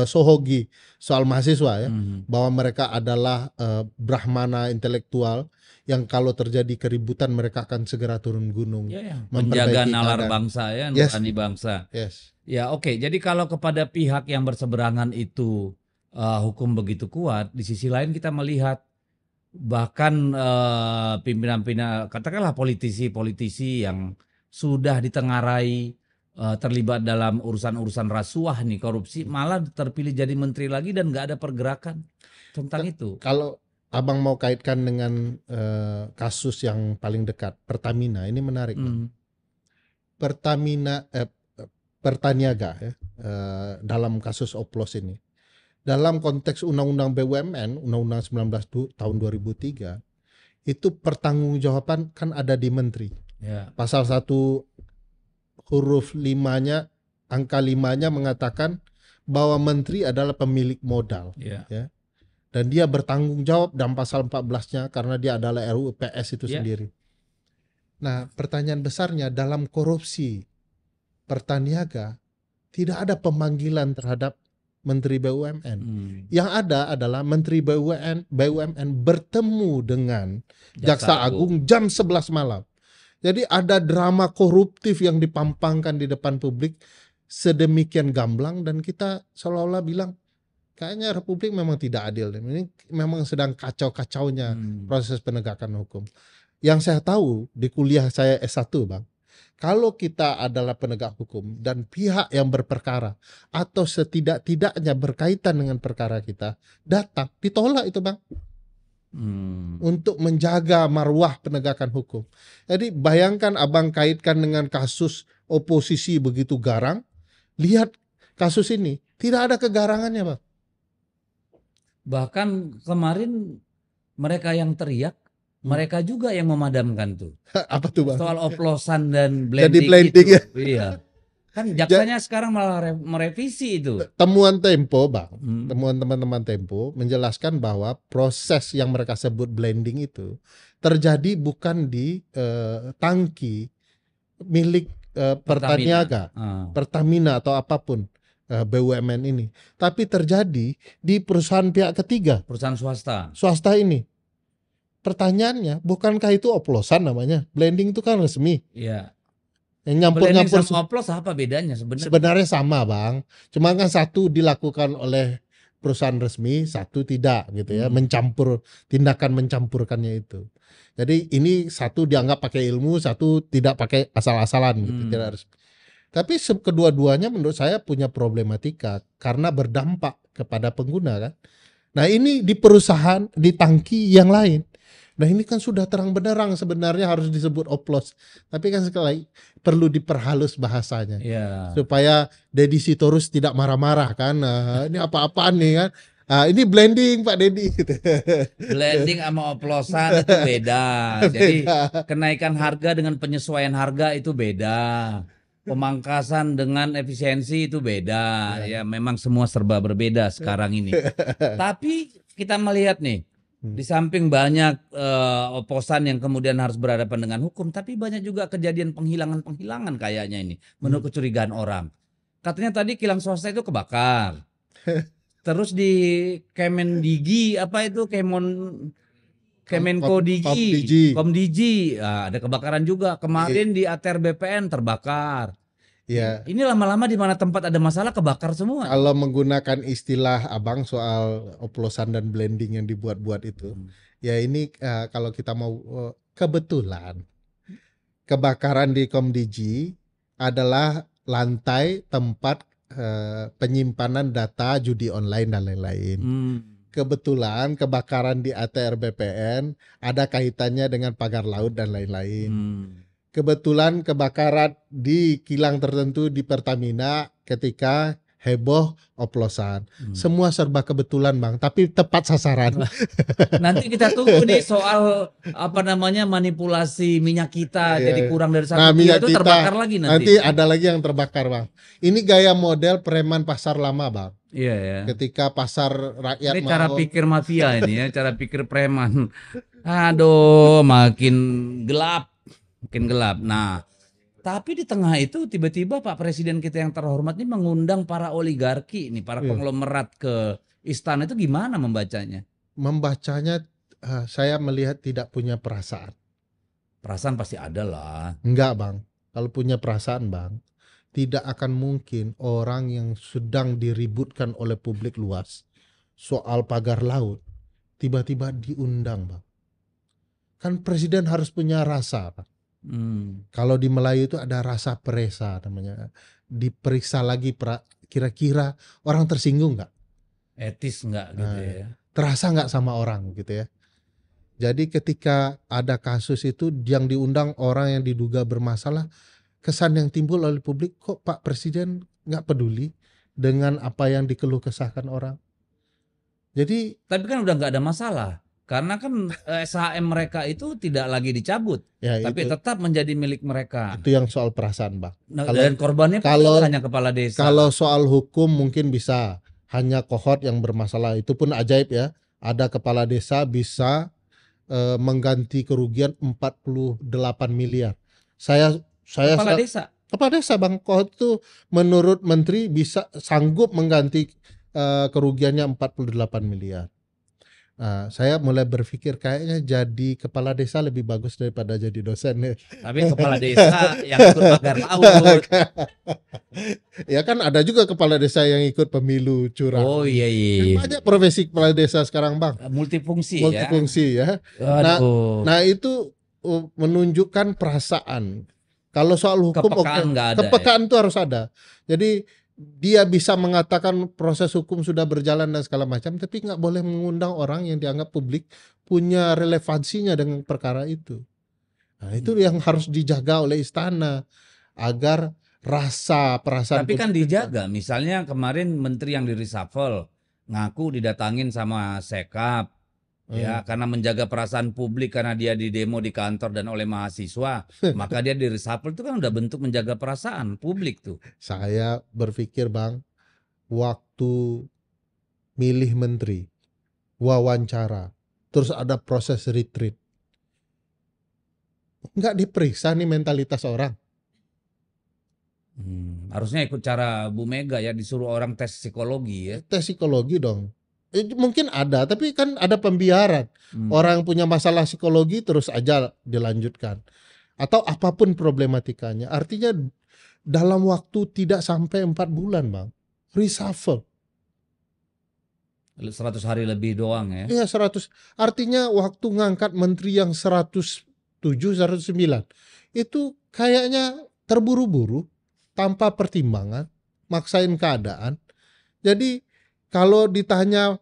Sohogi soal mahasiswa ya, bahwa mereka adalah brahmana intelektual yang kalau terjadi keributan mereka akan segera turun gunung. Menjaga nalar bangsa ya, nurani bangsa. Ya oke. Jadi kalau kepada pihak yang berseberangan itu hukum begitu kuat, di sisi lain kita melihat bahkan pimpinan-pimpinan, katakanlah politisi-politisi yang sudah ditengarai terlibat dalam urusan-urusan rasuah nih, korupsi, malah terpilih jadi menteri lagi dan nggak ada pergerakan tentang itu. Kalau Abang mau kaitkan dengan kasus yang paling dekat, Pertamina, ini menarik. Pertaniaga ya, dalam kasus oplos ini, dalam konteks Undang-Undang BUMN, Undang-Undang 19 tahun 2003, itu pertanggungjawaban kan ada di menteri. Pasal 1 huruf 5-nya, angka 5-nya mengatakan bahwa menteri adalah pemilik modal. Ya. Dan dia bertanggung jawab dalam pasal 14-nya karena dia adalah RUU PS itu sendiri. Nah, pertanyaan besarnya dalam korupsi Pertaniaga tidak ada pemanggilan terhadap Menteri BUMN. Yang ada adalah Menteri BUMN bertemu dengan Jaksa Agung jam 11 malam. Jadi ada drama koruptif yang dipampangkan di depan publik sedemikian gamblang, dan kita seolah-olah bilang kayaknya Republik memang tidak adil. Ini memang sedang kacau-kacaunya proses penegakan hukum. Yang saya tahu di kuliah saya S1, Bang, kalau kita adalah penegak hukum dan pihak yang berperkara atau setidak-tidaknya berkaitan dengan perkara kita datang, ditolak itu, Bang. Untuk menjaga marwah penegakan hukum. Jadi bayangkan Abang kaitkan dengan kasus oposisi begitu garang, lihat kasus ini tidak ada kegarangannya, Bang. Bahkan kemarin mereka yang teriak, mereka juga yang memadamkan tuh. Apa tuh, Bang? Soal oplosan dan blending. Jadi blending itu. ya. Iya. Kan jaksanya sekarang malah merevisi itu. Temuan Tempo, Bang, temuan teman-teman Tempo menjelaskan bahwa proses yang mereka sebut blending itu terjadi bukan di tangki milik Pertaniaga, Pertamina atau apapun, BUMN ini, tapi terjadi di perusahaan pihak ketiga, perusahaan swasta ini. Pertanyaannya, bukankah itu oplosan namanya? Blending itu kan resmi. Iya. Yang nyampur-nyampur sama oplos apa bedanya sebenarnya? Sebenarnya sama, Bang. Cuma kan satu dilakukan oleh perusahaan resmi, satu tidak gitu ya, tindakan mencampurkannya itu. Jadi ini satu dianggap pakai ilmu, satu tidak pakai asal-asalan gitu, tidak resmi. Tapi kedua-duanya menurut saya punya problematika karena berdampak kepada pengguna kan. Nah, ini di perusahaan, di tangki yang lain. Nah, ini kan sudah terang benderang sebenarnya harus disebut oplos. Tapi kan sekali lagi perlu diperhalus bahasanya. Supaya Deddy Sitorus tidak marah-marah kan. Nah, ini apa-apaan nih kan. Ini blending Pak Deddy. Blending sama oplosan itu beda. Jadi kenaikan harga dengan penyesuaian harga itu beda. Pemangkasan dengan efisiensi itu beda. Ya memang semua serba berbeda sekarang ini. Tapi kita melihat nih, di samping banyak oposan yang kemudian harus berhadapan dengan hukum, tapi banyak juga kejadian penghilangan kayaknya ini menurut kecurigaan orang. Katanya tadi kilang swasta itu kebakar. Terus di Kemendigi apa itu Komdigi ada kebakaran juga. Kemarin di ATR BPN terbakar. Ya. Ini lama-lama di mana tempat ada masalah kebakar semua. Kalau menggunakan istilah Abang soal oplosan dan blending yang dibuat-buat itu, ya ini kalau kita mau kebetulan kebakaran di Komdigi adalah lantai tempat penyimpanan data judi online dan lain-lain. Kebetulan kebakaran di ATR BPN ada kaitannya dengan pagar laut dan lain-lain. Kebetulan kebakaran di kilang tertentu di Pertamina ketika heboh oplosan. Semua serba kebetulan Bang, tapi tepat sasaran. Nanti kita tunggu nih soal manipulasi minyak kita jadi kurang dari 1 kilo itu terbakar lagi nanti. Nanti ada lagi yang terbakar Bang. Ini gaya model preman pasar lama Bang. Iya ya. Ketika pasar rakyat ini cara pikir mafia ini ya, cara pikir preman. Aduh, makin gelap. Nah, tapi di tengah itu tiba-tiba Pak Presiden kita yang terhormat ini mengundang para oligarki nih, para konglomerat ke istana, itu gimana membacanya? Membacanya saya melihat tidak punya perasaan. Perasaan pasti ada lah. Enggak Bang, kalau punya perasaan Bang, tidak akan mungkin orang yang sedang diributkan oleh publik luas soal pagar laut tiba-tiba diundang Bang. Kan presiden harus punya rasa Bang. Kalau di Melayu itu ada rasa peresa namanya. Diperiksa lagi kira-kira orang tersinggung nggak? Etis nggak gitu ya? Terasa nggak sama orang gitu ya? Jadi ketika ada kasus itu yang diundang orang yang diduga bermasalah, kesan yang timbul oleh publik, kok Pak Presiden nggak peduli dengan apa yang dikeluh kesahkan orang. Jadi, tapi kan udah nggak ada masalah. Karena kan SHM mereka itu tidak lagi dicabut, tapi tetap menjadi milik mereka. Itu yang soal perasaan Bang. Dan korbannya hanya kepala desa. Kalau soal hukum mungkin bisa, hanya kohort yang bermasalah. Itu pun ajaib ya. Ada kepala desa bisa mengganti kerugian 48 miliar. Kepala desa Bang, kohort itu menurut menteri bisa sanggup mengganti kerugiannya 48 miliar. Saya mulai berpikir kayaknya jadi kepala desa lebih bagus daripada jadi dosen. Tapi kepala desa yang ikut pagar laut. Ya kan ada juga kepala desa yang ikut pemilu curang. Oh iya. Banyak profesi kepala desa sekarang Bang. Multifungsi ya. Nah itu menunjukkan perasaan. Kalau soal hukum kepekaan itu harus ada. Jadi dia bisa mengatakan proses hukum sudah berjalan dan segala macam, tapi nggak boleh mengundang orang yang dianggap publik punya relevansinya dengan perkara itu. Nah, itu yang harus dijaga oleh istana agar perasaan. Tapi kan dijaga. Misalnya kemarin menteri yang di reshuffle ngaku didatangin sama Sekap. Ya, karena menjaga perasaan publik karena dia di demo di kantor dan oleh mahasiswa, maka dia di reshuffle itu kan udah bentuk menjaga perasaan publik tuh. Saya berpikir Bang, waktu milih menteri, wawancara, terus ada proses retreat, nggak diperiksa nih mentalitas orang. Harusnya ikut cara Bu Mega ya, disuruh orang tes psikologi ya. Tes psikologi dong. Mungkin ada, tapi kan ada pembiaran. Orang yang punya masalah psikologi terus aja dilanjutkan. Atau apapun problematikanya. Artinya dalam waktu tidak sampai 4 bulan, Bang. Reshuffle. 100 hari lebih doang ya. Iya, 100. Artinya waktu ngangkat menteri yang 107, 109 itu kayaknya terburu-buru, tanpa pertimbangan, maksain keadaan. Jadi kalau ditanya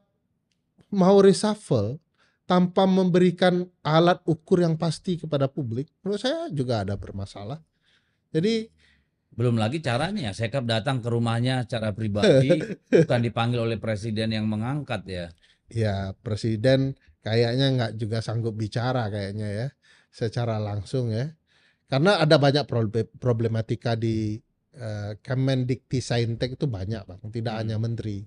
mau reshuffle tanpa memberikan alat ukur yang pasti kepada publik, menurut saya juga ada bermasalah. Jadi belum lagi caranya ya, Sekap datang ke rumahnya secara pribadi, bukan dipanggil oleh presiden yang mengangkat ya. Ya, presiden kayaknya nggak juga sanggup bicara kayaknya ya, secara langsung ya. Karena ada banyak problematika di Kemendikti-Saintek itu banyak, Bang. Tidak hanya menteri,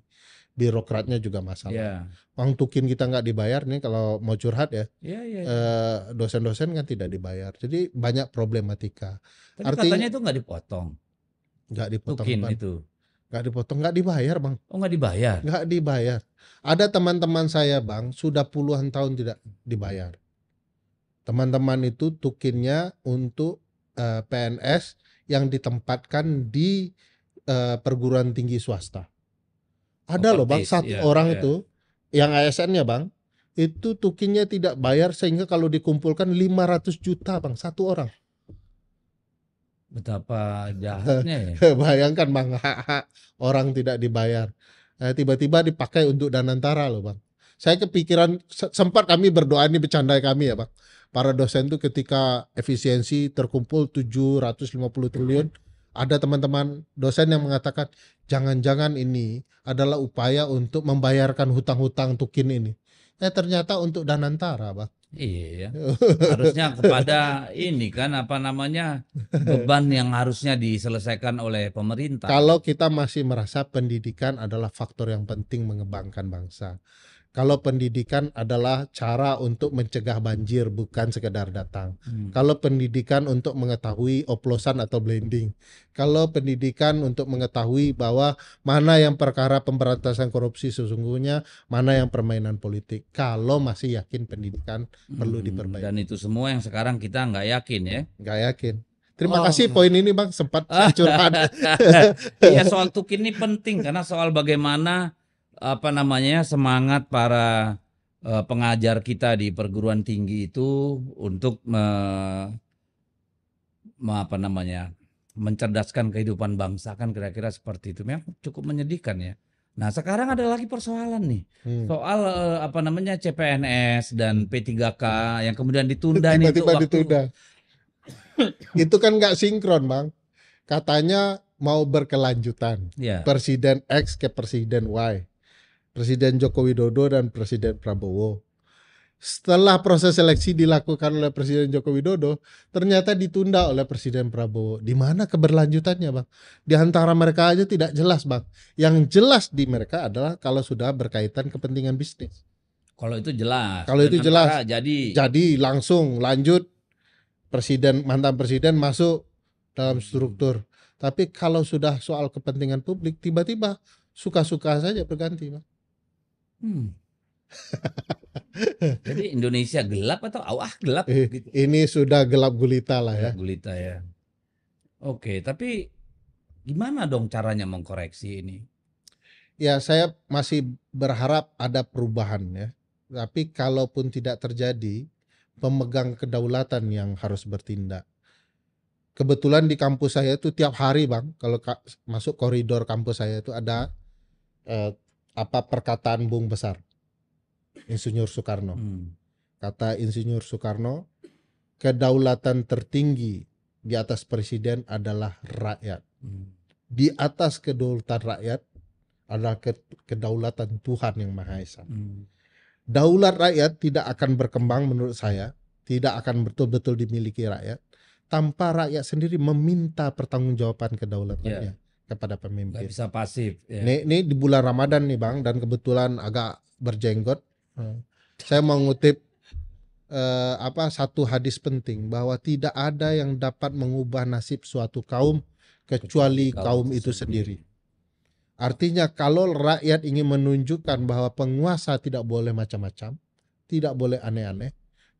birokratnya juga masalah. Uang tukin kita nggak dibayar nih kalau mau curhat ya. Dosen-dosen kan tidak dibayar. Jadi banyak problematika. Tapi katanya itu nggak dipotong. Nggak dipotong. Tukin itu. Nggak dipotong, nggak dibayar, Bang. Oh, nggak dibayar? Nggak dibayar. Ada teman-teman saya, Bang, sudah puluhan tahun tidak dibayar. Teman-teman itu tukinnya untuk PNS yang ditempatkan di perguruan tinggi swasta. Ada loh, Bang, satu orang itu yang ASN-nya, Bang, itu tukinnya tidak bayar sehingga kalau dikumpulkan 500 juta, Bang, satu orang. Betapa jahatnya ya. Bayangkan, Bang, orang tidak dibayar. Tiba-tiba dipakai untuk Danantara loh, Bang. Saya kepikiran, sempat kami berdoa, ini bercanda kami ya, Bang. Para dosen tuh ketika efisiensi terkumpul 750 triliun, ada teman-teman dosen yang mengatakan jangan-jangan ini adalah upaya untuk membayarkan hutang-hutang tukin ini. Ternyata untuk Danantara, Bang. Iya, harusnya kepada ini kan apa namanya, beban yang harusnya diselesaikan oleh pemerintah. Kalau kita masih merasa pendidikan adalah faktor yang penting mengembangkan bangsa. Kalau pendidikan adalah cara untuk mencegah banjir, bukan sekedar datang. Kalau pendidikan untuk mengetahui oplosan atau blending. Kalau pendidikan untuk mengetahui bahwa mana yang perkara pemberantasan korupsi sesungguhnya, mana yang permainan politik. Kalau masih yakin pendidikan perlu diperbaiki. Dan itu semua yang sekarang kita nggak yakin ya. Nggak yakin. Terima kasih poin ini, Bang, sempat curhat. Iya, soal tukin ini penting karena soal bagaimana apa namanya semangat para pengajar kita di perguruan tinggi itu untuk apa namanya mencerdaskan kehidupan bangsa, kan kira-kira seperti itu. Memang cukup menyedihkan ya. Nah, sekarang ada lagi persoalan nih soal apa namanya CPNS dan P3K yang kemudian ditunda nih tiba-tiba ditunda. Itu kan nggak sinkron, Bang. Katanya mau berkelanjutan. Presiden X ke Presiden Y. Presiden Joko Widodo dan Presiden Prabowo. Setelah proses seleksi dilakukan oleh Presiden Joko Widodo, ternyata ditunda oleh Presiden Prabowo. Di mana keberlanjutannya, Bang? Di antara mereka aja tidak jelas, Bang. Yang jelas di mereka adalah kalau sudah berkaitan kepentingan bisnis. Kalau itu jelas. Kalau itu jelas. Jadi langsung lanjut mantan presiden masuk dalam struktur. Tapi kalau sudah soal kepentingan publik, tiba-tiba suka-suka saja berganti, Bang. Jadi Indonesia gelap atau gelap? Gitu. Ini sudah gelap gulita lah ya. Gulita ya. Oke, tapi gimana dong caranya mengkoreksi ini? Ya, saya masih berharap ada perubahan ya. Tapi kalaupun tidak terjadi, pemegang kedaulatan yang harus bertindak. Kebetulan di kampus saya itu tiap hari, Bang, kalau masuk koridor kampus saya itu ada perkataan Bung Besar, Insinyur Soekarno. Kata Insinyur Soekarno, kedaulatan tertinggi di atas presiden adalah rakyat. Di atas kedaulatan rakyat adalah kedaulatan Tuhan yang Maha Esa. Daulat rakyat tidak akan berkembang menurut saya, tidak akan betul-betul dimiliki rakyat tanpa rakyat sendiri meminta pertanggungjawaban kedaulatannya kepada pemimpin. Gak bisa pasif. Ini di bulan Ramadan nih, Bang, dan kebetulan agak berjenggot. Saya mau ngutip satu hadis penting bahwa tidak ada yang dapat mengubah nasib suatu kaum kecuali kaum itu sendiri. Artinya kalau rakyat ingin menunjukkan bahwa penguasa tidak boleh macam-macam, tidak boleh aneh-aneh,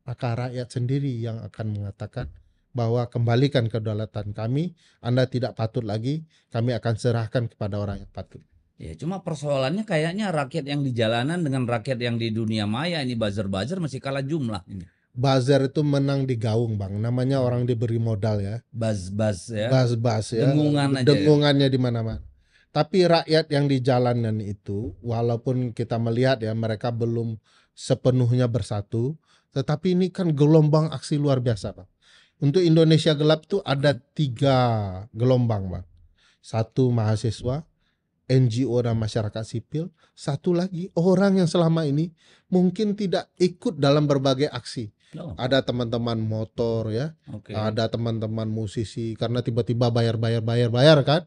maka rakyat sendiri yang akan mengatakan bahwa kembalikan kedaulatan kami, Anda tidak patut lagi, kami akan serahkan kepada orang yang patut. Ya, cuma persoalannya kayaknya rakyat yang di jalanan dengan rakyat yang di dunia maya ini buzzer-buzzer masih kalah jumlah ini. Buzzer itu menang di gaung, Bang. Namanya orang diberi modal ya. Buzz ya. Buzz ya. Dengungan aja. Dengungannya di mana-mana. Tapi rakyat yang di jalanan itu, walaupun kita melihat ya mereka belum sepenuhnya bersatu, tetapi ini kan gelombang aksi luar biasa, Bang. Untuk Indonesia Gelap itu ada 3 gelombang, Bang. 1 mahasiswa, NGO dan masyarakat sipil, satu lagi orang yang selama ini mungkin tidak ikut dalam berbagai aksi. Ada teman-teman motor ya, ada teman-teman musisi karena tiba-tiba bayar kan.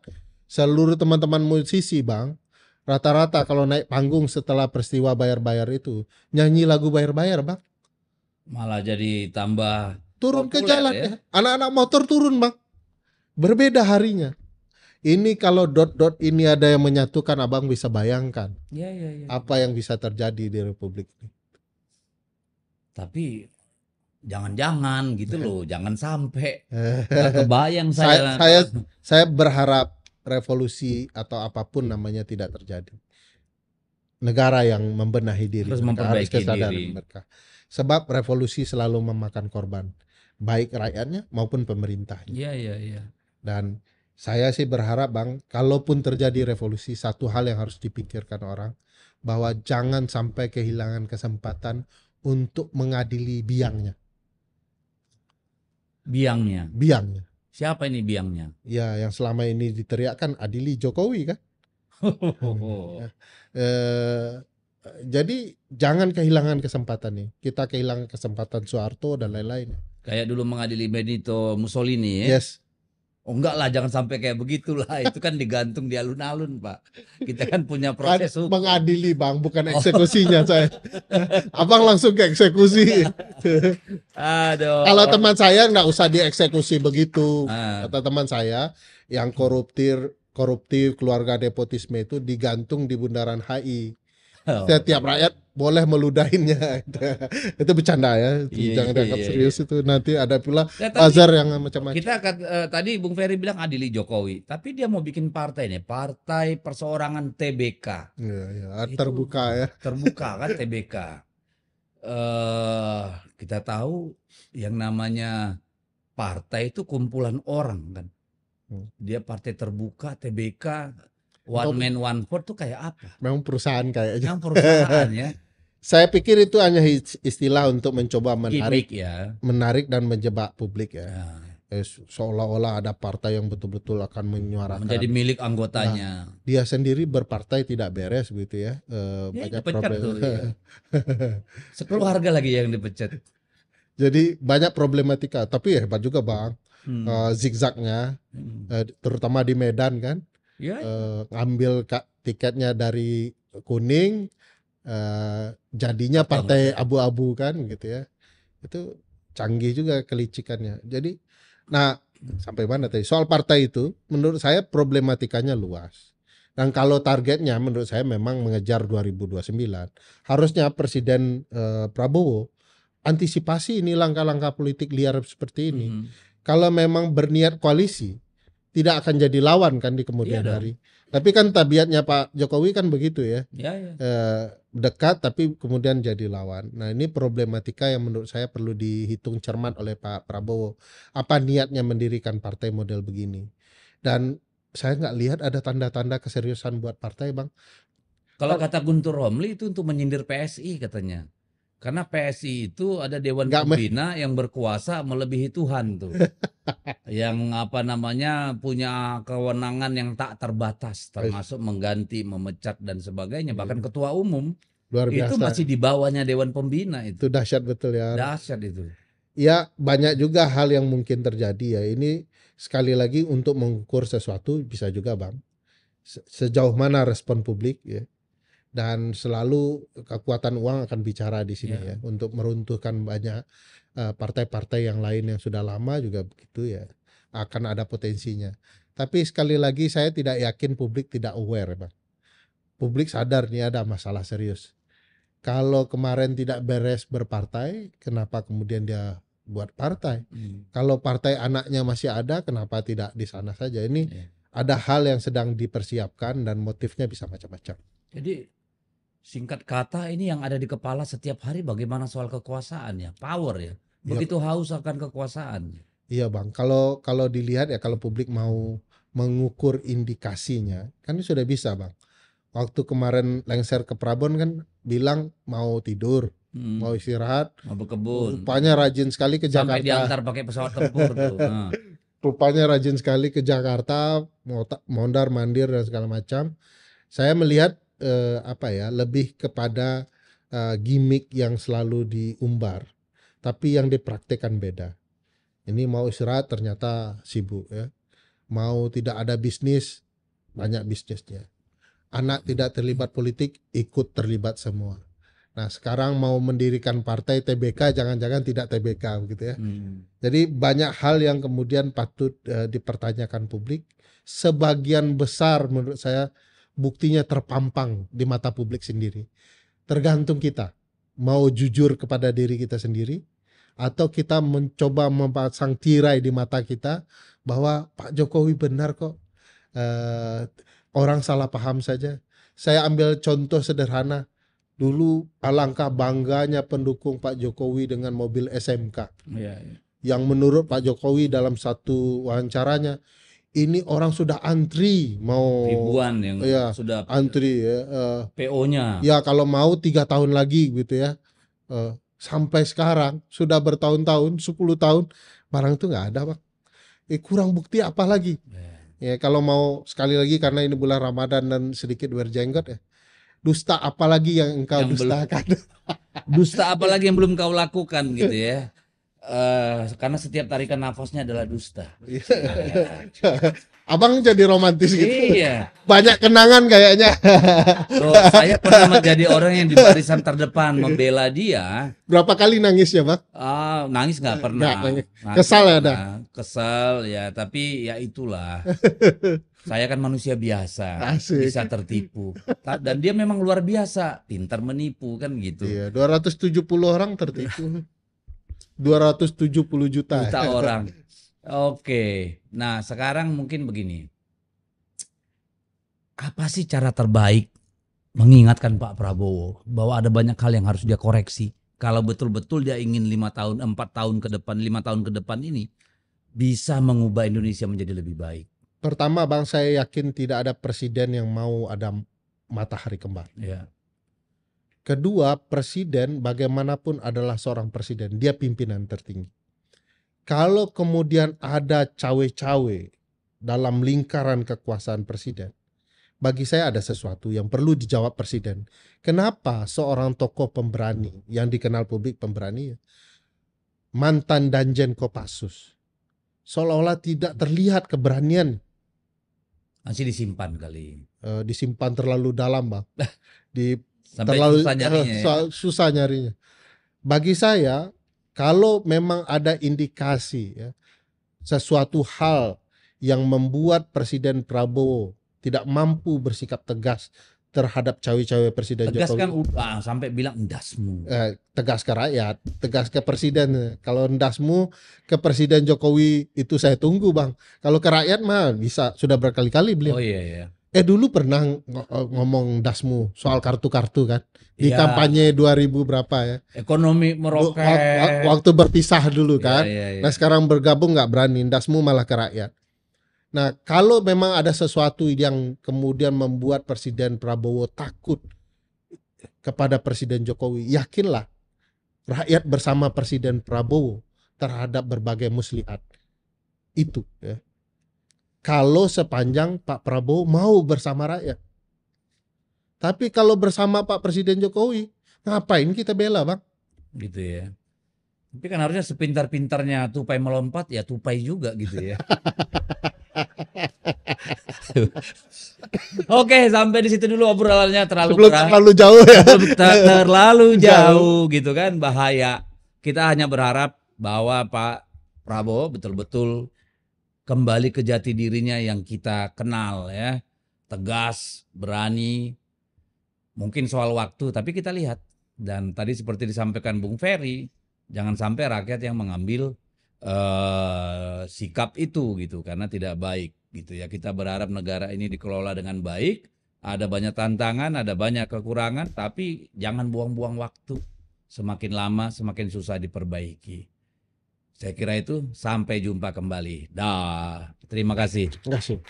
Seluruh teman-teman musisi, Bang, rata-rata kalau naik panggung setelah peristiwa bayar-bayar itu nyanyi lagu bayar-bayar, Bang. Malah jadi tambah turun ke jalan ya. Anak-anak motor turun, Bang. Berbeda harinya. Ini kalau dot-dot ini ada yang menyatukan, Abang bisa bayangkan apa yang bisa terjadi di Republik ini. Tapi jangan-jangan gitu loh, jangan sampai. Gak kebayang saya berharap revolusi atau apapun namanya tidak terjadi. Negara yang membenahi diri, harus kesadaran mereka. Sebab revolusi selalu memakan korban, baik rakyatnya maupun pemerintahnya. Iya. Dan saya sih berharap, Bang, kalaupun terjadi revolusi, satu hal yang harus dipikirkan orang, bahwa jangan sampai kehilangan kesempatan untuk mengadili biangnya. Biangnya. Siapa ini biangnya? Ya, yang selama ini diteriakkan adili Jokowi kan. Jadi jangan kehilangan kesempatan nih. Kita kehilangan kesempatan Soeharto dan lain-lain. Kayak dulu mengadili Benito Mussolini ya. Yes. Oh enggak lah, jangan sampai kayak begitulah. Itu kan digantung di alun-alun, Pak. Kita kan punya proses hukum. Mengadili, Bang, bukan eksekusinya saya. Abang langsung ke eksekusi. Aduh. Kalau teman saya nggak usah dieksekusi begitu. Kata teman saya yang koruptif keluarga nepotisme itu digantung di bundaran HI. Setiap rakyat boleh meludahinnya. Itu bercanda ya. Jangan dianggap serius itu. Nanti ada pula buzzer yang macam-macam. Kita tadi Bung Ferry bilang adili Jokowi, tapi dia mau bikin partai nih, Partai Perseorangan TBK. Iya, terbuka ya. Terbuka kan TBK. Kita tahu yang namanya partai itu kumpulan orang kan. Dia partai terbuka TBK. One man one vote tuh kayak apa? Memang perusahaan kayaknya. Memang perusahaan ya. Saya pikir itu hanya istilah untuk mencoba menarik, menarik dan menjebak publik ya. Seolah-olah ada partai yang betul-betul akan menyuarakan. Menjadi milik anggotanya. Dia sendiri berpartai tidak beres begitu ya. Banyak problem. Tuh, ya. Sekeluarga lagi yang dipecat. Jadi banyak problematika. Tapi hebat juga, Bang. Zigzagnya, terutama di Medan kan. Ngambil tiketnya dari kuning, jadinya partai abu-abu kan gitu ya. Itu canggih juga kelicikannya. Jadi, nah sampai mana tadi soal partai itu, menurut saya problematikanya luas. Dan kalau targetnya menurut saya memang mengejar 2029, harusnya Presiden Prabowo antisipasi ini langkah-langkah politik liar seperti ini. Kalau memang berniat koalisi, tidak akan jadi lawan kan di kemudian hari. Tapi kan tabiatnya Pak Jokowi kan begitu ya. Dekat tapi kemudian jadi lawan. Nah, ini problematika yang menurut saya perlu dihitung cermat oleh Pak Prabowo. Apa niatnya mendirikan partai model begini? Dan saya nggak lihat ada tanda-tanda keseriusan buat partai, Bang. Kalau kata Guntur Romli itu untuk menyindir PSI katanya. Karena PSI itu ada Dewan Pembina yang berkuasa melebihi Tuhan tuh. Yang punya kewenangan yang tak terbatas, termasuk mengganti, memecat dan sebagainya. Bahkan ketua umum luar biasa. Itu masih di bawahnya Dewan Pembina itu. Itu dahsyat betul ya. Dahsyat itu. Ya, banyak juga hal yang mungkin terjadi ya. Ini sekali lagi untuk mengukur sesuatu bisa juga, Bang. Sejauh mana respon publik ya. Dan selalu kekuatan uang akan bicara di sini ya, untuk meruntuhkan banyak partai-partai yang lain yang sudah lama juga begitu ya, akan ada potensinya. Tapi sekali lagi saya tidak yakin publik tidak aware, Bang. Publik sadar nih ada masalah serius. Kalau kemarin tidak beres berpartai, kenapa kemudian dia buat partai? Kalau partai anaknya masih ada, kenapa tidak di sana saja? Ini ada hal yang sedang dipersiapkan dan motifnya bisa macam-macam. Jadi singkat kata ini yang ada di kepala setiap hari bagaimana soal kekuasaan ya, power ya. Begitu haus akan kekuasaan. Iya Bang, kalau dilihat ya, kalau publik mau mengukur indikasinya, kan sudah bisa Bang. Waktu kemarin lengser ke Prabon kan bilang mau tidur, mau istirahat, mau berkebun. Rupanya rajin sekali ke Jakarta. Sampai diantar pakai pesawat tempur tuh. Rupanya rajin sekali ke Jakarta, mondar mandir dan segala macam. Saya melihat lebih kepada gimmick yang selalu diumbar, tapi yang dipraktekkan beda. Ini mau istirahat ternyata sibuk ya. Mau tidak ada bisnis, banyak bisnisnya. Anak tidak terlibat politik, ikut terlibat semua. Nah sekarang mau mendirikan partai TBK, jangan-jangan tidak TBK begitu ya. Jadi banyak hal yang kemudian patut dipertanyakan publik. Sebagian besar menurut saya buktinya terpampang di mata publik sendiri. Tergantung kita mau jujur kepada diri kita sendiri, atau kita mencoba memasang tirai di mata kita bahwa Pak Jokowi benar kok, orang salah paham saja. Saya ambil contoh sederhana. Dulu alangkah bangganya pendukung Pak Jokowi dengan mobil SMK. Yang menurut Pak Jokowi dalam satu wawancaranya, ini orang sudah antri mau ribuan yang sudah antri PO-nya. Ya kalau mau 3 tahun lagi gitu ya. Sampai sekarang sudah bertahun-tahun, 10 tahun barang itu nggak ada Bang. Kurang bukti apa lagi? Ya kalau mau sekali lagi karena ini bulan Ramadan dan sedikit berjenggot ya. Dusta apalagi yang engkau dustakan? Dusta apalagi yang belum kau lakukan gitu ya. Karena setiap tarikan nafasnya adalah dusta. Abang jadi romantis gitu. Iya. Banyak kenangan kayaknya. Loh, saya pernah menjadi orang yang di barisan terdepan membela dia. Berapa kali nangis ya Bang? Nangis nggak pernah. Kesal ada. Kesal ya, tapi ya itulah. Saya kan manusia biasa, bisa tertipu. Dan dia memang luar biasa, pintar menipu kan gitu. Iya, 270 orang tertipu. 270 juta orang. Oke. Nah, sekarang mungkin begini. Apa sih cara terbaik mengingatkan Pak Prabowo bahwa ada banyak hal yang harus dia koreksi kalau betul-betul dia ingin 5 tahun, 4 tahun ke depan, 5 tahun ke depan ini bisa mengubah Indonesia menjadi lebih baik? Pertama Bang, saya yakin tidak ada presiden yang mau ada matahari kembar. Ya. Kedua, presiden bagaimanapun adalah seorang presiden, dia pimpinan tertinggi. Kalau kemudian ada cawe-cawe dalam lingkaran kekuasaan presiden, bagi saya ada sesuatu yang perlu dijawab presiden. Kenapa seorang tokoh pemberani yang dikenal publik pemberani, mantan Danjen Kopassus, seolah-olah tidak terlihat keberanian? Masih disimpan kali. Disimpan terlalu dalam Bang. Sampai terlalu susah nyarinya, susah nyarinya. Bagi saya, kalau memang ada indikasi ya, sesuatu hal yang membuat Presiden Prabowo tidak mampu bersikap tegas terhadap cawe-cawe Presiden tegas Jokowi. Tegas kan udah sampai bilang endasmu. Tegas ke rakyat, tegas ke Presiden. Kalau endasmu ke Presiden Jokowi itu saya tunggu Bang. Kalau ke rakyat mah bisa, sudah berkali-kali beliau. Oh iya. Dulu pernah ngomong dasmu soal kartu-kartu kan di kampanye 2000 berapa ya, ekonomi meroket waktu berpisah dulu kan. Iya. Nah sekarang bergabung nggak berani, dasmu malah ke rakyat. Nah kalau memang ada sesuatu yang kemudian membuat Presiden Prabowo takut kepada Presiden Jokowi, yakinlah rakyat bersama Presiden Prabowo terhadap berbagai muslihat itu ya. Kalau sepanjang Pak Prabowo mau bersama rakyat. Tapi kalau bersama Pak Presiden Jokowi, ngapain kita bela Bang? Gitu ya. Tapi kan harusnya sepintar-pintarnya tupai melompat, ya tupai juga gitu ya. Oke, sampai di situ dulu obrolannya terlalu jauh ya. Terlalu jauh gitu kan, bahaya. Kita hanya berharap bahwa Pak Prabowo betul-betul kembali ke jati dirinya yang kita kenal ya. Tegas, berani. Mungkin soal waktu, tapi kita lihat. Dan tadi seperti disampaikan Bung Ferry, jangan sampai rakyat yang mengambil sikap itu gitu, karena tidak baik gitu ya. Kita berharap negara ini dikelola dengan baik. Ada banyak tantangan, ada banyak kekurangan, tapi jangan buang-buang waktu. Semakin lama semakin susah diperbaiki. Saya kira itu, sampai jumpa kembali. Dah, terima kasih. Terima kasih.